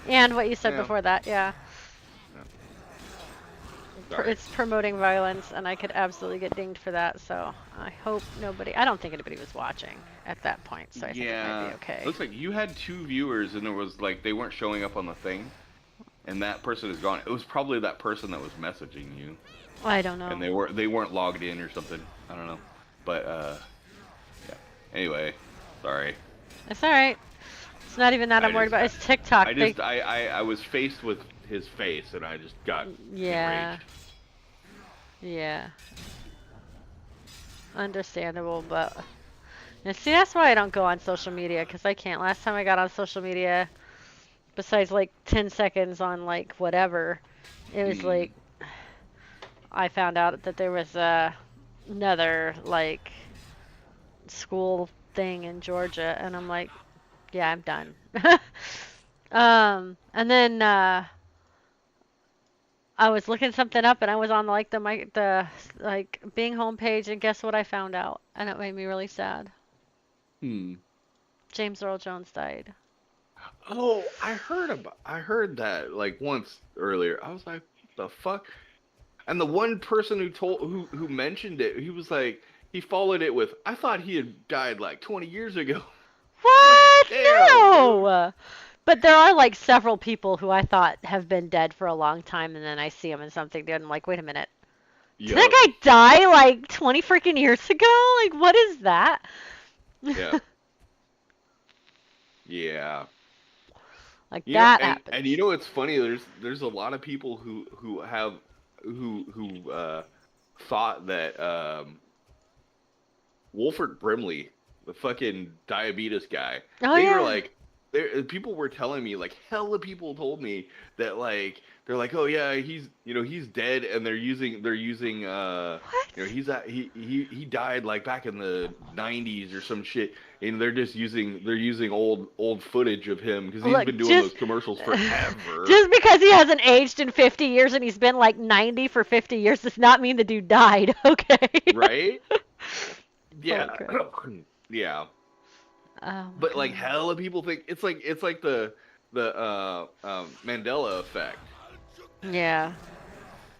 And what you said yeah. before that, yeah. Yeah. Sorry. It's promoting violence, and I could absolutely get dinged for that. So I hope nobody. I don't think anybody was watching at that point, so I think it might be Yeah. okay. Looks like you had two viewers, and there was like they weren't showing up on the thing, and that person is gone. It was probably that person that was messaging you, I don't and know. they weren't logged in or something. I don't know. But yeah. Anyway, sorry. It's all right. It's not even that I I'm worried just about. It's TikTok. I was faced with his face, and I just got Yeah, enraged. yeah, understandable, but and see, that's why I don't go on social media because I can't. Last time I got on social media, besides like 10 seconds on like whatever, it was Mm. like I found out that there was another like school thing in Georgia, and I'm like, yeah, I'm done. And then I was looking something up, and I was on like the like Bing homepage, and guess what I found out? And it made me really sad. Hmm. James Earl Jones died. Oh, I heard that like once earlier. I was like, what the fuck? And the one person who mentioned it, he was like, he followed it with, I thought he had died like 20 years ago. Like, What? damn, dude. No! But there are like several people who I thought have been dead for a long time, and then I see them in something new, and I'm like, wait a minute. Did that Yup. guy die like 20 freaking years ago? Like, what is that? Yeah. Yeah. Like, You know, that and you happens. know what's funny? There's a lot of people who thought that Wolfert Brimley, the fucking diabetes guy, Oh, they were yeah. like people were telling me, like, hella people told me that, like, they're like, oh yeah, he's dead, and they're using What? he died like back in the 90s or some shit, and they're using old footage of him because he's Look, been doing those commercials forever. just because he hasn't aged in 50 years and he's been like 90 for 50 years does not mean the dude died, okay? Right? Holy Yeah. crap. Yeah. Oh my But like god. hella people think it's like the Mandela effect, Yeah.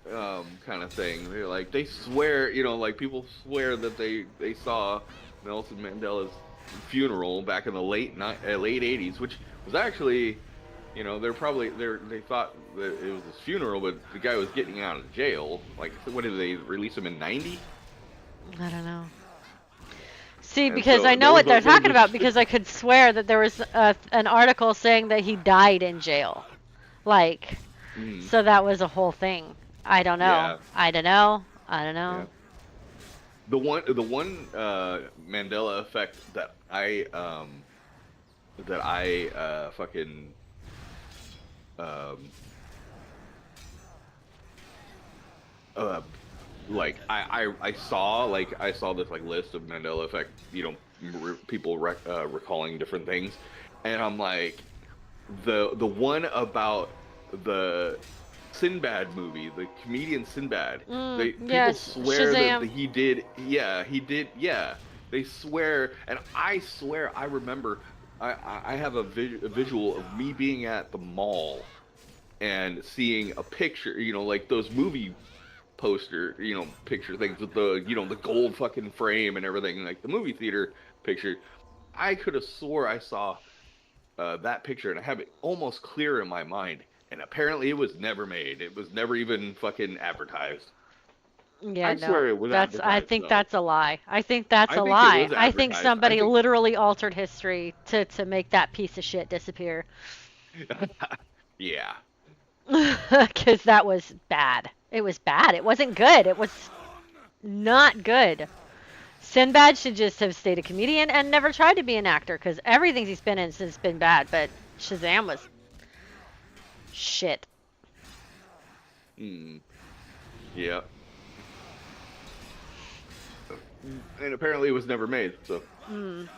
kind of thing. They're like they swear, like people swear that they saw Nelson Mandela's funeral back in the late 80s, which was actually, they thought that it was his funeral, but the guy was getting out of jail. Like, what did they release him in 90? I don't know. See, And because I so know what they're there was talking about this. because I could swear that there was an article saying that he died in jail. Like, Mm, so that was a whole thing. I don't know. yeah, I don't know. I don't know. yeah. The one Mandela effect that I fucking um uh like I saw this like list of Mandela effect, people recalling different things, and I'm like, the one about the Sinbad movie, the comedian Sinbad. People Yes, swear that Shazam. he did. Yeah, he did. Yeah, they swear, and I swear I remember. I have a visual of me being at the mall and seeing a picture. Like those movie poster, picture things with the gold fucking frame and everything, like the movie theater picture. I could have swore I saw that picture, and I have it almost clear in my mind. And apparently, it was never made. It was never even fucking advertised. Yeah, I no. swear it was I advertised, think though. that's a lie. I think that's I a think it lie. was I think advertised. I somebody think, literally altered history to make that piece of shit disappear. yeah, 'Cause that was bad. It was bad. It wasn't good. It was not good. Sinbad should just have stayed a comedian and never tried to be an actor because everything he's been in has been bad. But Shazam was shit. mm, yeah. And apparently, it was never made. So, Mm.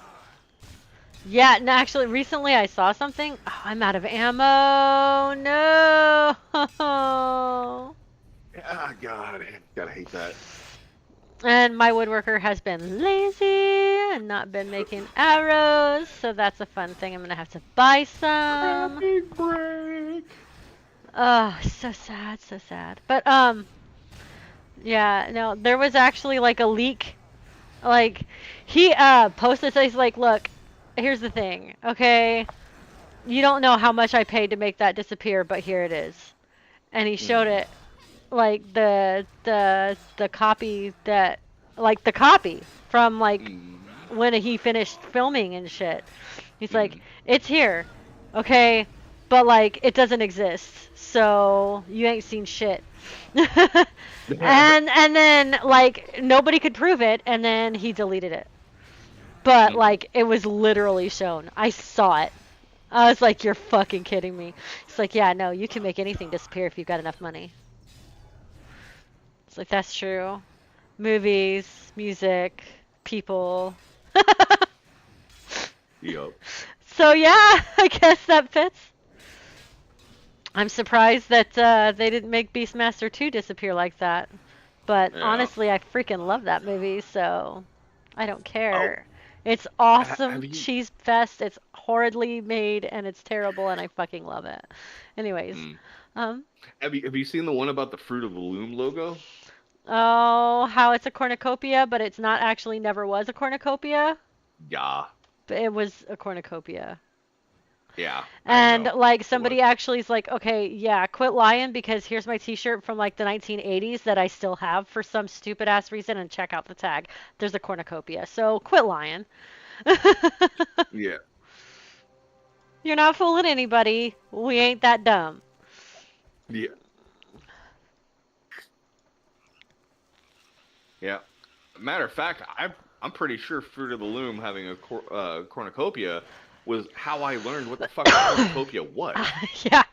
Yeah, and actually, recently I saw something. Oh, I'm out of ammo. No. ah, God, I gotta hate that. And my woodworker has been lazy and not been making arrows, so that's a fun thing. I'm gonna have to buy some. Traffic break. Oh, so sad, so sad. But yeah, no, there was actually like a leak. Like he posted, so he's like, look, here's the thing, okay? You don't know how much I paid to make that disappear, but here it is. And he showed Mm, it, like the copy that, like the copy from like mm, when he finished filming and shit. He's like, mm. it's here, okay, but like it doesn't exist, so you ain't seen shit. And then like nobody could prove it, and then he deleted it. But Mm. like it was literally shown. I saw it. I was like, you're fucking kidding me. It's like, yeah, no, you can make anything disappear if you've got enough money. It's like, that's true. Movies, music, people. Yup. So yeah, I guess that fits. I'm surprised that they didn't make Beastmaster 2 disappear like that. But Yeah. honestly, I freaking love that movie, so I don't Oh, care. It's have awesome you? cheese fest. It's horridly made and it's terrible and I fucking love it. Anyways, Mm. um, Have you seen the one about the Fruit of the Loom logo? oh, how it's a cornucopia, but it's not actually never was a cornucopia, Yeah. but it was a cornucopia. Yeah, I And know. like It was. somebody actually is like, okay, yeah, quit lying because here's my t-shirt from like the 1980s that I still have for some stupid ass reason and check out the tag. There's a cornucopia. So quit lying. Yeah. You're not fooling anybody. We ain't that dumb. Yeah. Yeah. Matter of fact, I'm pretty sure Fruit of the Loom having a cornucopia was how I learned what the fuck a cornucopia was. Yeah.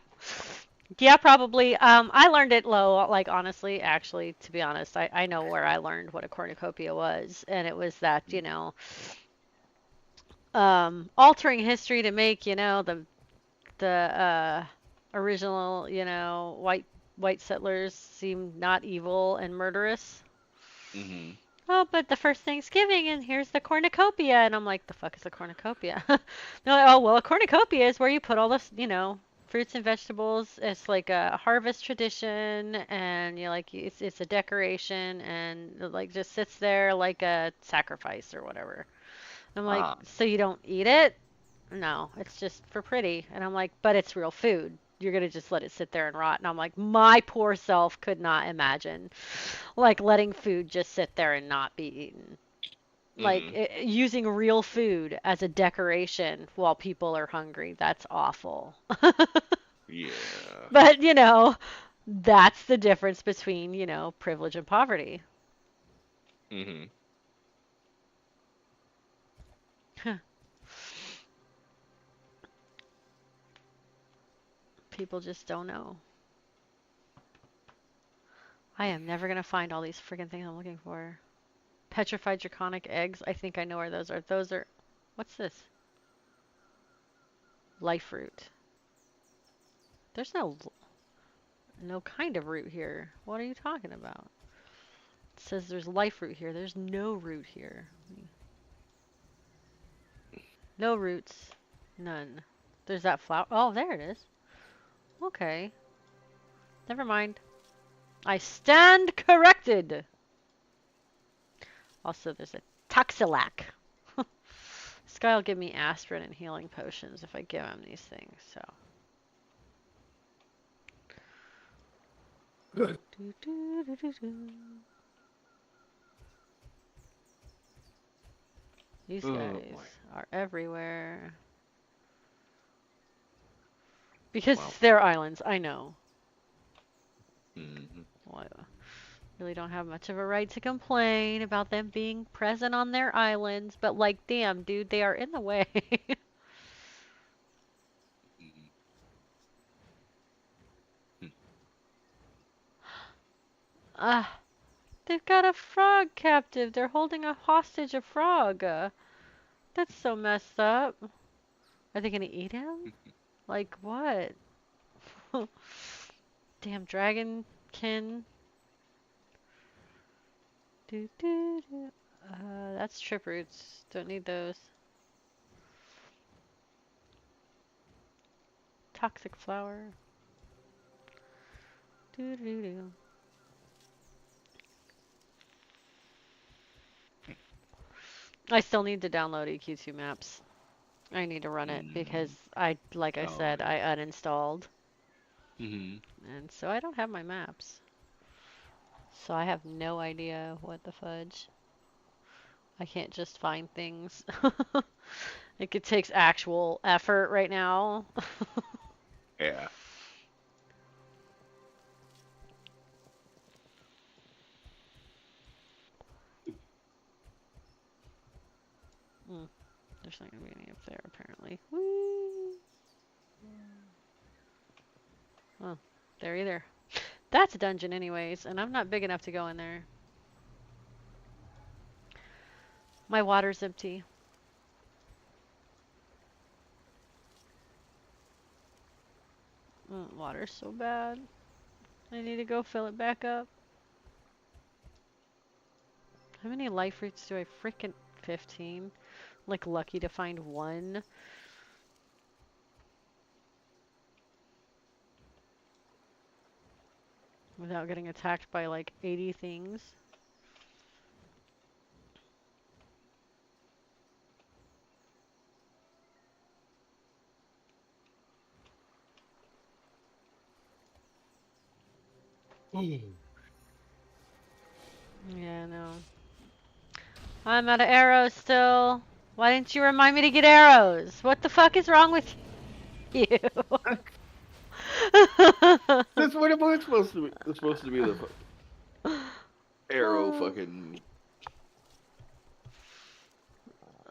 Yeah, probably. I learned it low, like honestly, actually, to be honest, I know where I learned what a cornucopia was, and it was that, altering history to make, the original, white settlers seem not evil and murderous. Hmm. Oh, but the first Thanksgiving, and here's the cornucopia, and I'm like, the fuck is a cornucopia? They're like, oh, well, a cornucopia is where you put all this, fruits and vegetables. It's like a harvest tradition, and it's a decoration, and it, like just sits there like a sacrifice or whatever. I'm like, Ah. so you don't eat it? No, it's just for pretty. And I'm like, but it's real food. You're gonna just let it sit there and rot. And I'm like, my poor self could not imagine like letting food just sit there and not be eaten. Like Hmm. using real food as a decoration while people are hungry. That's awful. Yeah. But, that's the difference between, privilege and poverty. Hmm. People just don't know. I am never gonna find all these freaking things I'm looking for. Petrified draconic eggs. I think I know where those are. Those are. What's this? Life root. There's no kind of root here. What are you talking about? It says there's life root here. There's no root here. No roots. None. There's that flower. Oh, there it is. Okay. Never mind. I stand corrected. Also, there's a Toxilac. This guy will give me aspirin and healing potions if I give him these things, so. Good. These Oh guys boy. are everywhere. Because Wow. they're islands, I know. Hmm. Well, I really don't have much of a right to complain about them being present on their islands, but like, damn, dude, they are in the way. Ah, they've got a frog captive. They're holding a hostage a frog. That's so messed up. Are they gonna eat him? Like what? Damn dragonkin. Do, do, do. That's trip roots. Don't need those. Toxic flower. Do, do, do. I still need to download EQ2 maps. I need to run it because Mm. like I Oh said, yeah. I uninstalled. Hmm. And so I don't have my maps. So I have no idea what the fudge. I can't just find things. Like it takes actual effort right now. Yeah. Mm, there's not gonna be any up there apparently. Whee! Oh, there either. That's a dungeon anyways, and I'm not big enough to go in there. My water's empty. Water's so bad. I need to go fill it back up. How many life roots do I freaking 15? Like lucky to find one. Without getting attacked by like 80 things. Yeah, no. I'm out of arrows still. Why didn't you remind me to get arrows? What the fuck is wrong with you? That's what it's supposed to be. It's supposed to be the arrow fucking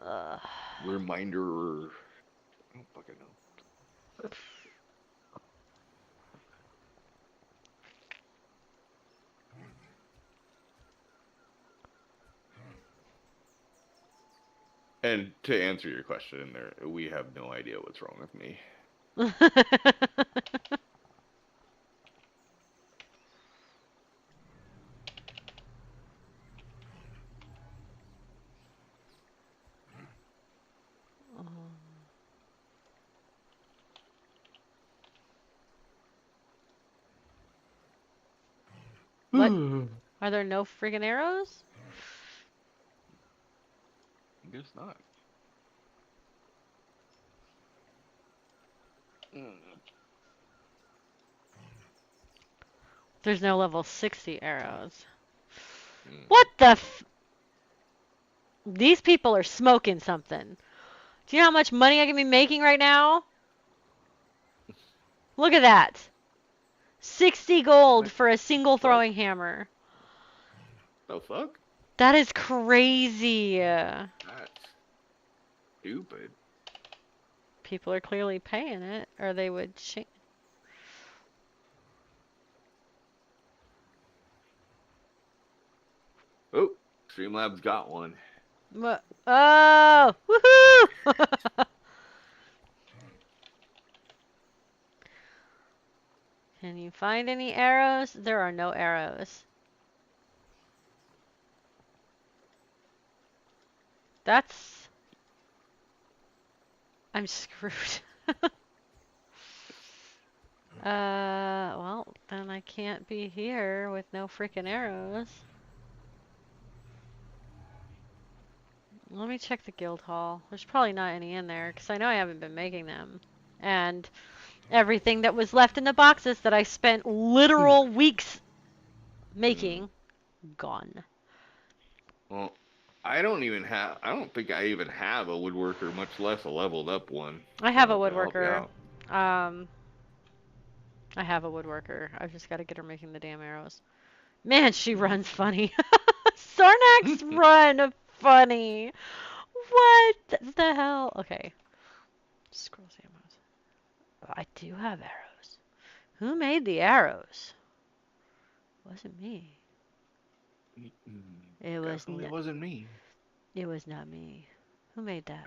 Uh, reminder. I don't fucking know. And to answer your question, there we have no idea what's wrong with me. What? Are there no friggin' arrows? I guess not. There's no level 60 arrows. Mm. What the f- These people are smoking something. Do you know how much money I can be making right now? Look at that. 60 gold What for a single the fuck? throwing hammer. The fuck? That is crazy. That's stupid. People are clearly paying it, or they would change. Oh, Streamlabs got one. What? Oh! Woohoo! Can you find any arrows? There are no arrows. That's... I'm screwed. Well, then I can't be here with no freaking arrows. Let me check the guild hall. There's probably not any in there, because I know I haven't been making them. And everything that was left in the boxes that I spent literal weeks making, gone. Well, I don't think I even have a woodworker, much less a leveled up one. I have a To help you woodworker. out. I have a woodworker. I've just got to get her making the damn arrows. Man, she runs funny. Sarnax run funny. What the hell? Okay. Scroll samples. Oh, I do have arrows. Who made the arrows? Wasn't me. It was Definitely wasn't me. It was not me. Who made that?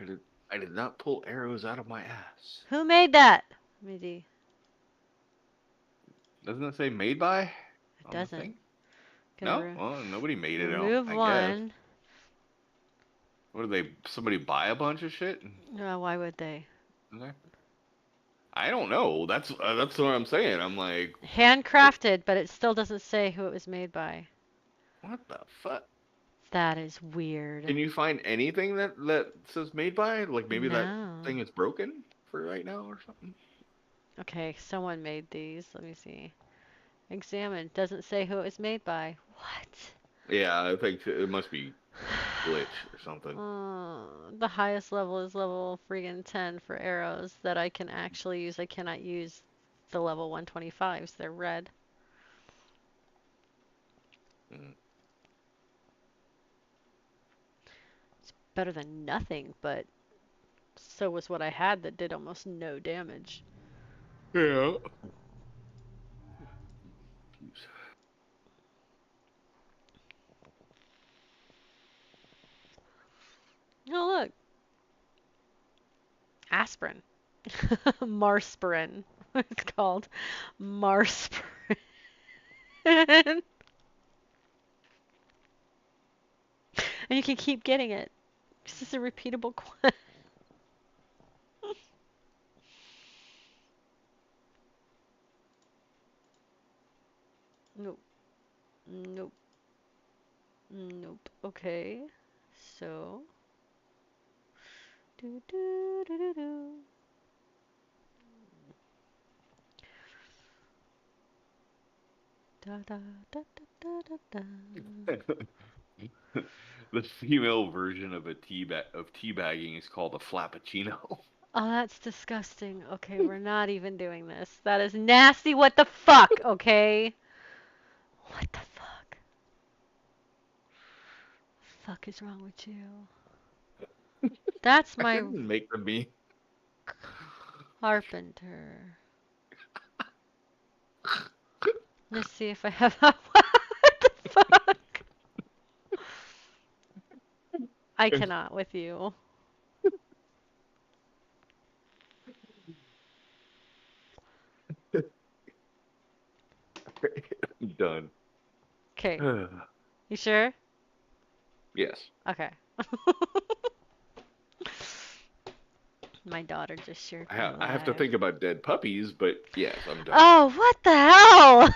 I did not pull arrows out of my ass. Who made that? Let me see. Doesn't it say made by It on the doesn't. thing? Gonna No? Well, nobody made it out, remove I guess. one. What did they, somebody buy a bunch of shit? Why would they? I don't know. That's what I'm saying. I'm like, Handcrafted, but it still doesn't say who it was made by. what the fuck? That is weird. Can you find anything that says made by? Like maybe that No. thing is broken for right now or something? Okay, someone made these. Let me see. Examine. Doesn't say who it was made by. What? Yeah, I think it must be glitch or something. The highest level is level friggin' 10 for arrows that I can actually use. I cannot use the level 125s. They're red. Mm. It's better than nothing, but so was what I had that did almost no damage. Yeah. Oh, look. Aspirin. Marspirin. It's called Marspirin. And you can keep getting it. This is a repeatable quest. Nope. Nope. Nope. Okay. So. Do do do do do. Da da da da da da. The female version of teabagging is called a flappuccino. Oh, that's disgusting. Okay, we're not even doing this. That is nasty. What the fuck? Okay. What the fuck? Fuck is wrong with you? That's I my. didn't make the meme. Carpenter. Let's see if I have that. What the fuck? I cannot with you. I'm done. Okay. You sure? Yes. Okay. My daughter just shared I, my I have to live. think about dead puppies, but yes, I'm done. Oh, what the hell?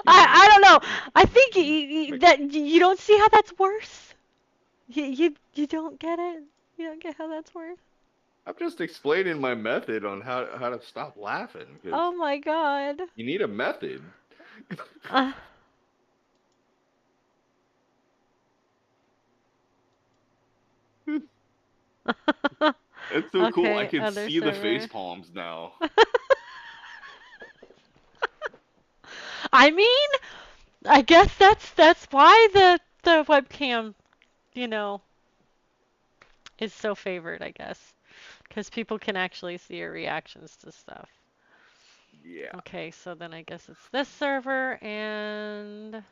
You know, I don't know. mm, I think make- that you don't see how that's worse. You don't get it. You don't get how that's worse. I'm just explaining my method on how to stop laughing because Oh my god. you need a method. Uh, It's so cool. I okay, can other see the face server. palms now. I mean, I guess that's why the webcam, you know, is so favored, I guess. Because people can actually see your reactions to stuff. Yeah. Okay, so then I guess it's this server and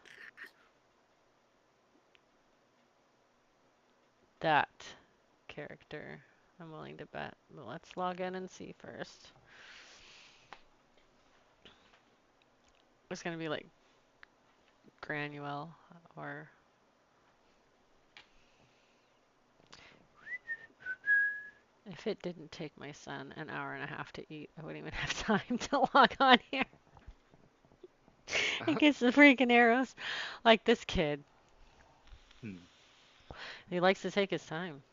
that character. I'm willing to bet. But let's log in and see first. It's gonna be like Granuel or if it didn't take my son an hour and a half to eat, I wouldn't even have time to log on here and get some freaking arrows. Like this kid. Hmm. He likes to take his time.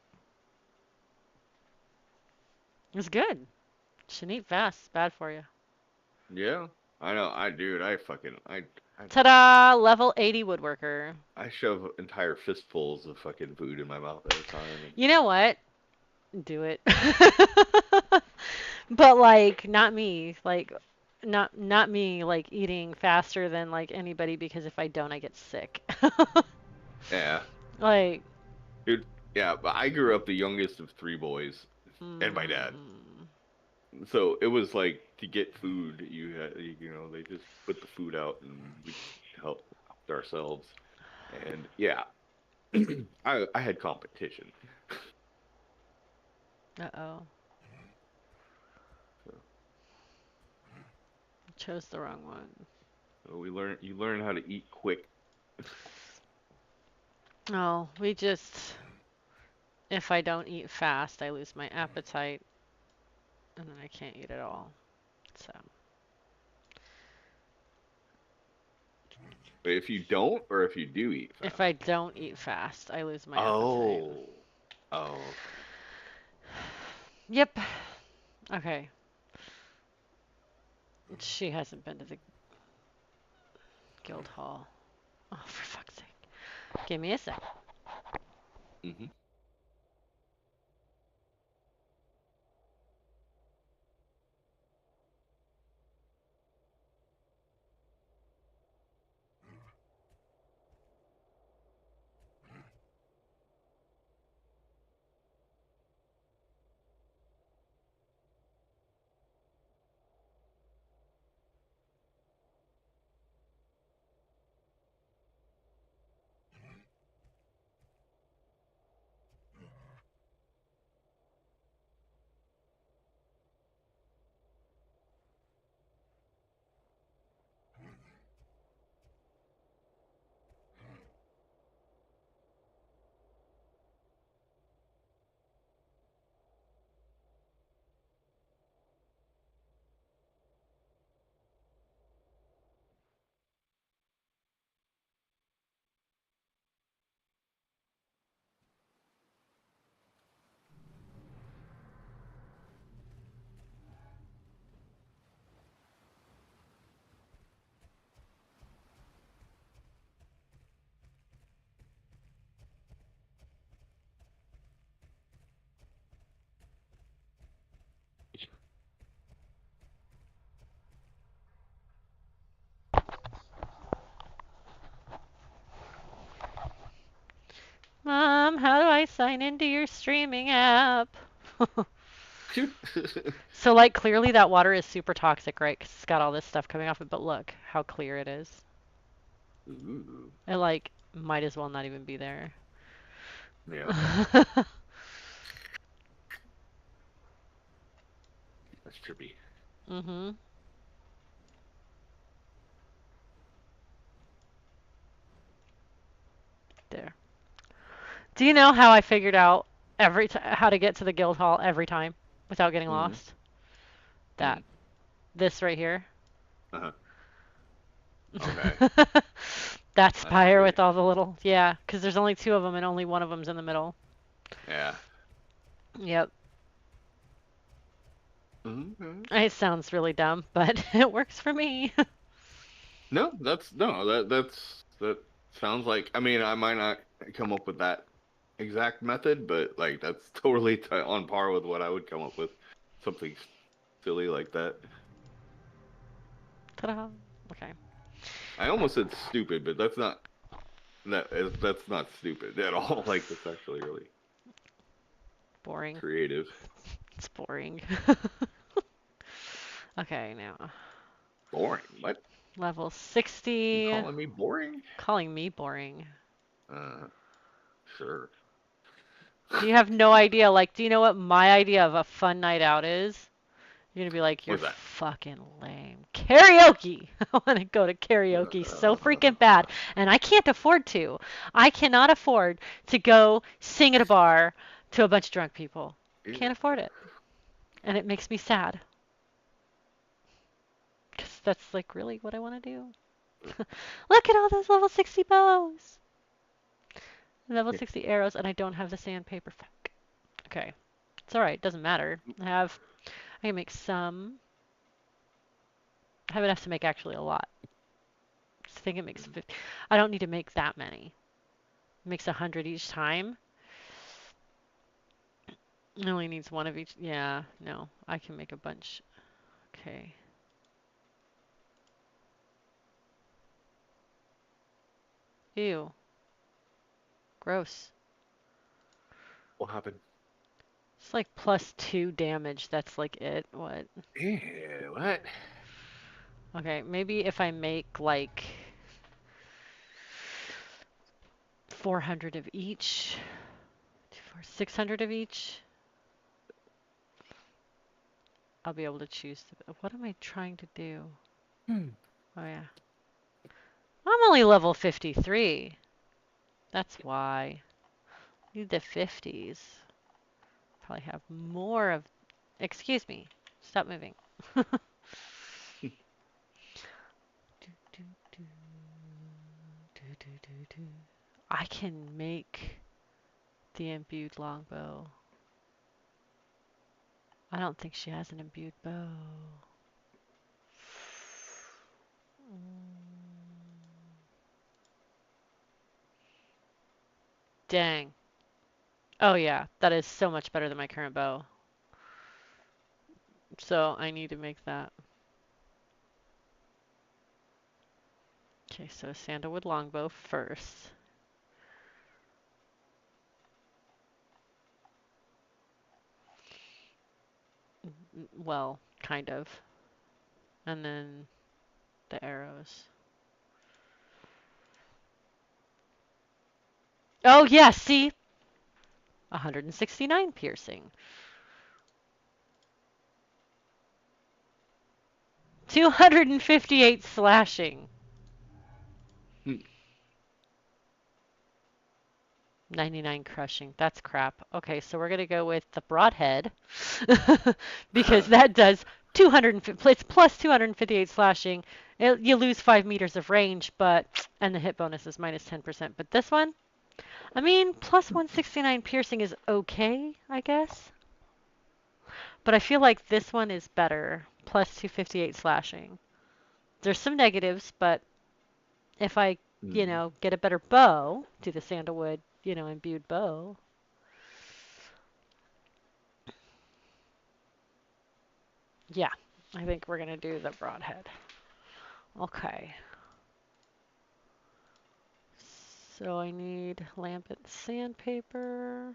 It's good. Shouldn't eat fast. It's bad for you. Yeah. I know. Dude, I Ta-da! Level 80 woodworker. I shove entire fistfuls of fucking food in my mouth at a time. And You know what? Do it. But like not me. Like not me like eating faster than like anybody because if I don't I get sick. yeah, Like dude. Yeah, but I grew up the youngest of three boys, and my dad. mm, So it was like to get food, they just put the food out and we helped ourselves. And yeah, I had competition. uh-oh. So, Chose the wrong one. so you learn how to eat quick. Oh, if I don't eat fast, I lose my appetite and then I can't eat at all. So, But if you don't, or if you do eat if fast. I don't eat fast, I lose my appetite. Oh, oh, okay. Yep. Okay. She hasn't been to the guild hall. Oh, for fuck's sake. Give me a sec. Hmm. Mom, how do I sign into your streaming app? So, like, clearly that water is super toxic, right? 'Cause it's got all this stuff coming off it, but look how clear it is. Ooh, It, like, might as well not even be there. yeah, that's trippy. Mm-hmm. There. Do you know how I figured out how to get to the guild hall every time without getting Mm, lost? That. mm, This right here. uh-huh. Okay, That that's spire great. with all the little, yeah, because there's only two of them and only one of them's in the middle. Yeah. Yep. Mhm. It sounds really dumb, but it works for me. No, that's no, that sounds like. I mean, I might not come up with that exact method, but like that's totally on par with what I would come up with. Something silly like that. Ta-da. Okay. I almost said stupid, but that's not stupid at all. Like that's actually really Boring. creative. It's boring. Okay, now. Boring. What? Level You 60. calling me boring? Calling me boring. Uh, sure. You have no idea. Like, do you know what my idea of a fun night out is? You're gonna be like, you're What's that? fucking lame. Karaoke! I wanna go to karaoke so freaking bad. And I can't afford to. I cannot afford to go sing at a bar to a bunch of drunk people. Can't afford it. And it makes me sad. Because that's like really what I wanna do. Look at all those level 60 bows! Level 60 arrows, and I don't have the sandpaper. Fuck. Okay. It's alright, doesn't matter. I can make some. I have enough to make actually a lot. I think it makes 50. I don't need to make that many. It makes 100 each time. It only needs one of each. Yeah, no, I can make a bunch. Okay. Ew. Gross. What happened? It's like +2 damage. That's like it. What? Yeah, what? Okay, maybe if I make like 400 of each. 600 of each. I'll be able to choose. What am I trying to do? Hmm. Oh, yeah. I'm only level 53. That's why. Need the 50s. Probably have more of. Excuse me. Stop moving. I can make the imbued longbow. I don't think she has an imbued bow. Dang. Oh yeah, that is so much better than my current bow. So I need to make that. Okay, so sandalwood longbow first. Well, kind of. And then the arrows. Oh yeah, see? 169 piercing. 258 slashing. 99 crushing. That's crap. Okay, so we're gonna go with the broadhead because that does 250. It's plus 258 slashing. You lose 5 meters of range, but and the hit bonus is minus 10%. But this one, I mean, plus 169 piercing is okay, I guess. But I feel like this one is better. Plus 258 slashing. There's some negatives, but if I, Hmm. get a better bow, do the sandalwood, imbued bow. Yeah, I think we're gonna do the broadhead. Okay. So I need lamp and sandpaper.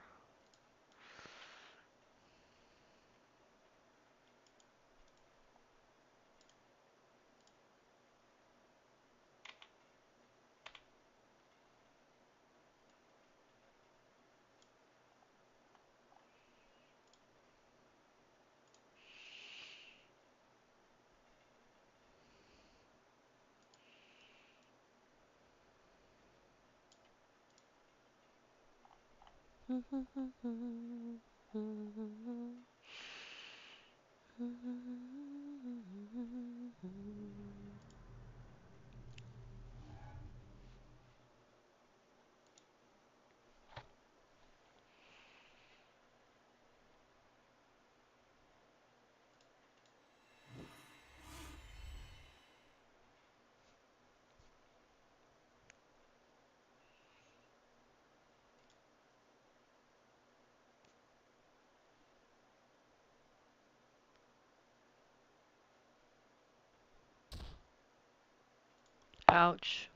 Ouch.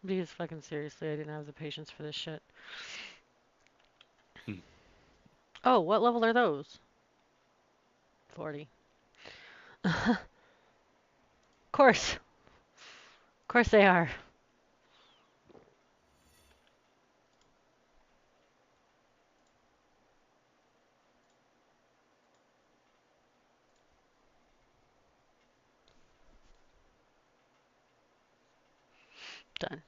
Because fucking seriously, I didn't have the patience for this shit. Hmm. Oh, what level are those? 40. Of course. Of course they are. Done.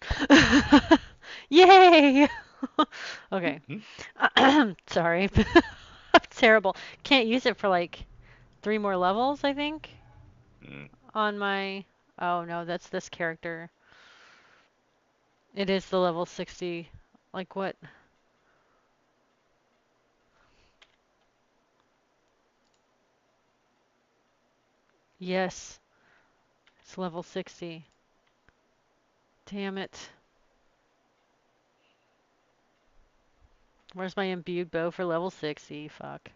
Yay! Okay. Sorry. I'm terrible. Can't use it for like 3 more levels, I think. Mm. On my... Oh no, that's this character. It is the level 60. Like what? Yes. It's level 60. Damn it. Where's my imbued bow for level 60? Fuck.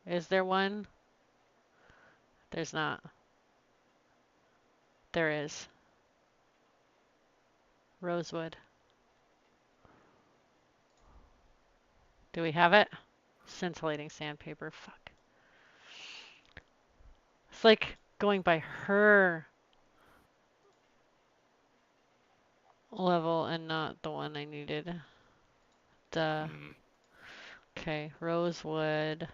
Is there one? There's not. There is. Rosewood. Do we have it? Scintillating sandpaper. Fuck. It's like going by her level and not the one I needed. Duh. Mm. Okay, rosewood.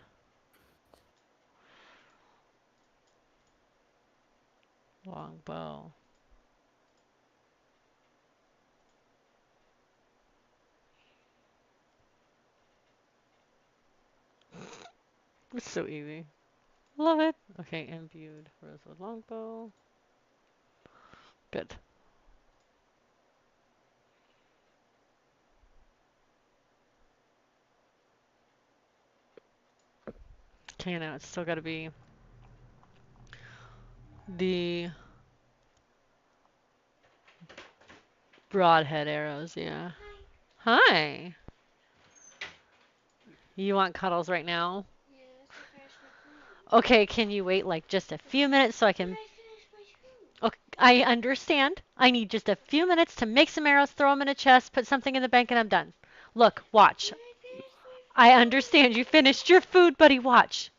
Longbow. It's so easy. Love it. Okay, imbued. Rosewood longbow. Good. Okay, now it's still gotta be the broadhead arrows, yeah. Hi. You want cuddles right now? Yes, I finished my food. Okay, can you wait like just a few minutes so I But can... I finished my food. Okay, I understand. I need just a few minutes to make some arrows, throw them in a chest, put something in the bank, and I'm done. Look, watch. But I finished my I food. understand you finished your food, buddy. Watch.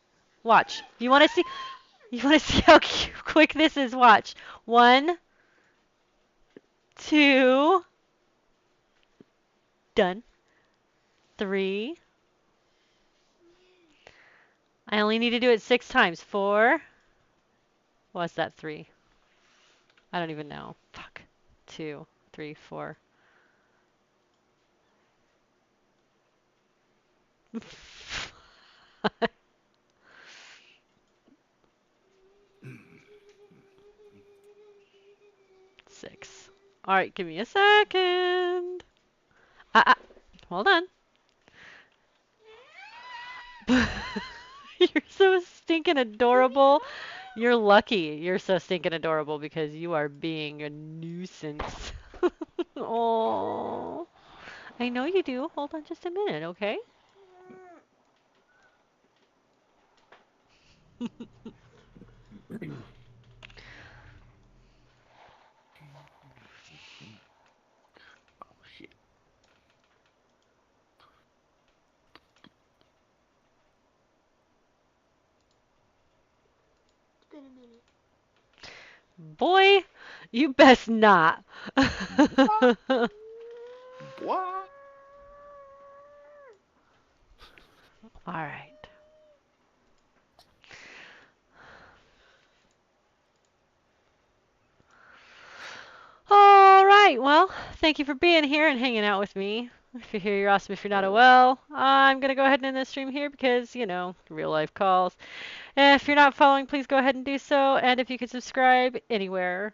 Watch. You want to see? You want to see how quick this is? Watch. 1, 2, done. 3. I only need to do it 6 times. 4. What's that? 3. I don't even know. Fuck. 2, 3, 4. 6. All right, give me a second. Hold on. You're so stinking adorable. You're lucky you're so stinking adorable because you are being a nuisance. Oh, I know you do. Hold on just a minute, okay? Oh shit. It's been a minute. Boy, You best not. What? All right. All right. Well, thank you for being here and hanging out with me. If you're here, you're awesome. If you're not, oh well. I'm going to go ahead and end this stream here because, real life calls. If you're not following, please go ahead and do so. And if you could subscribe anywhere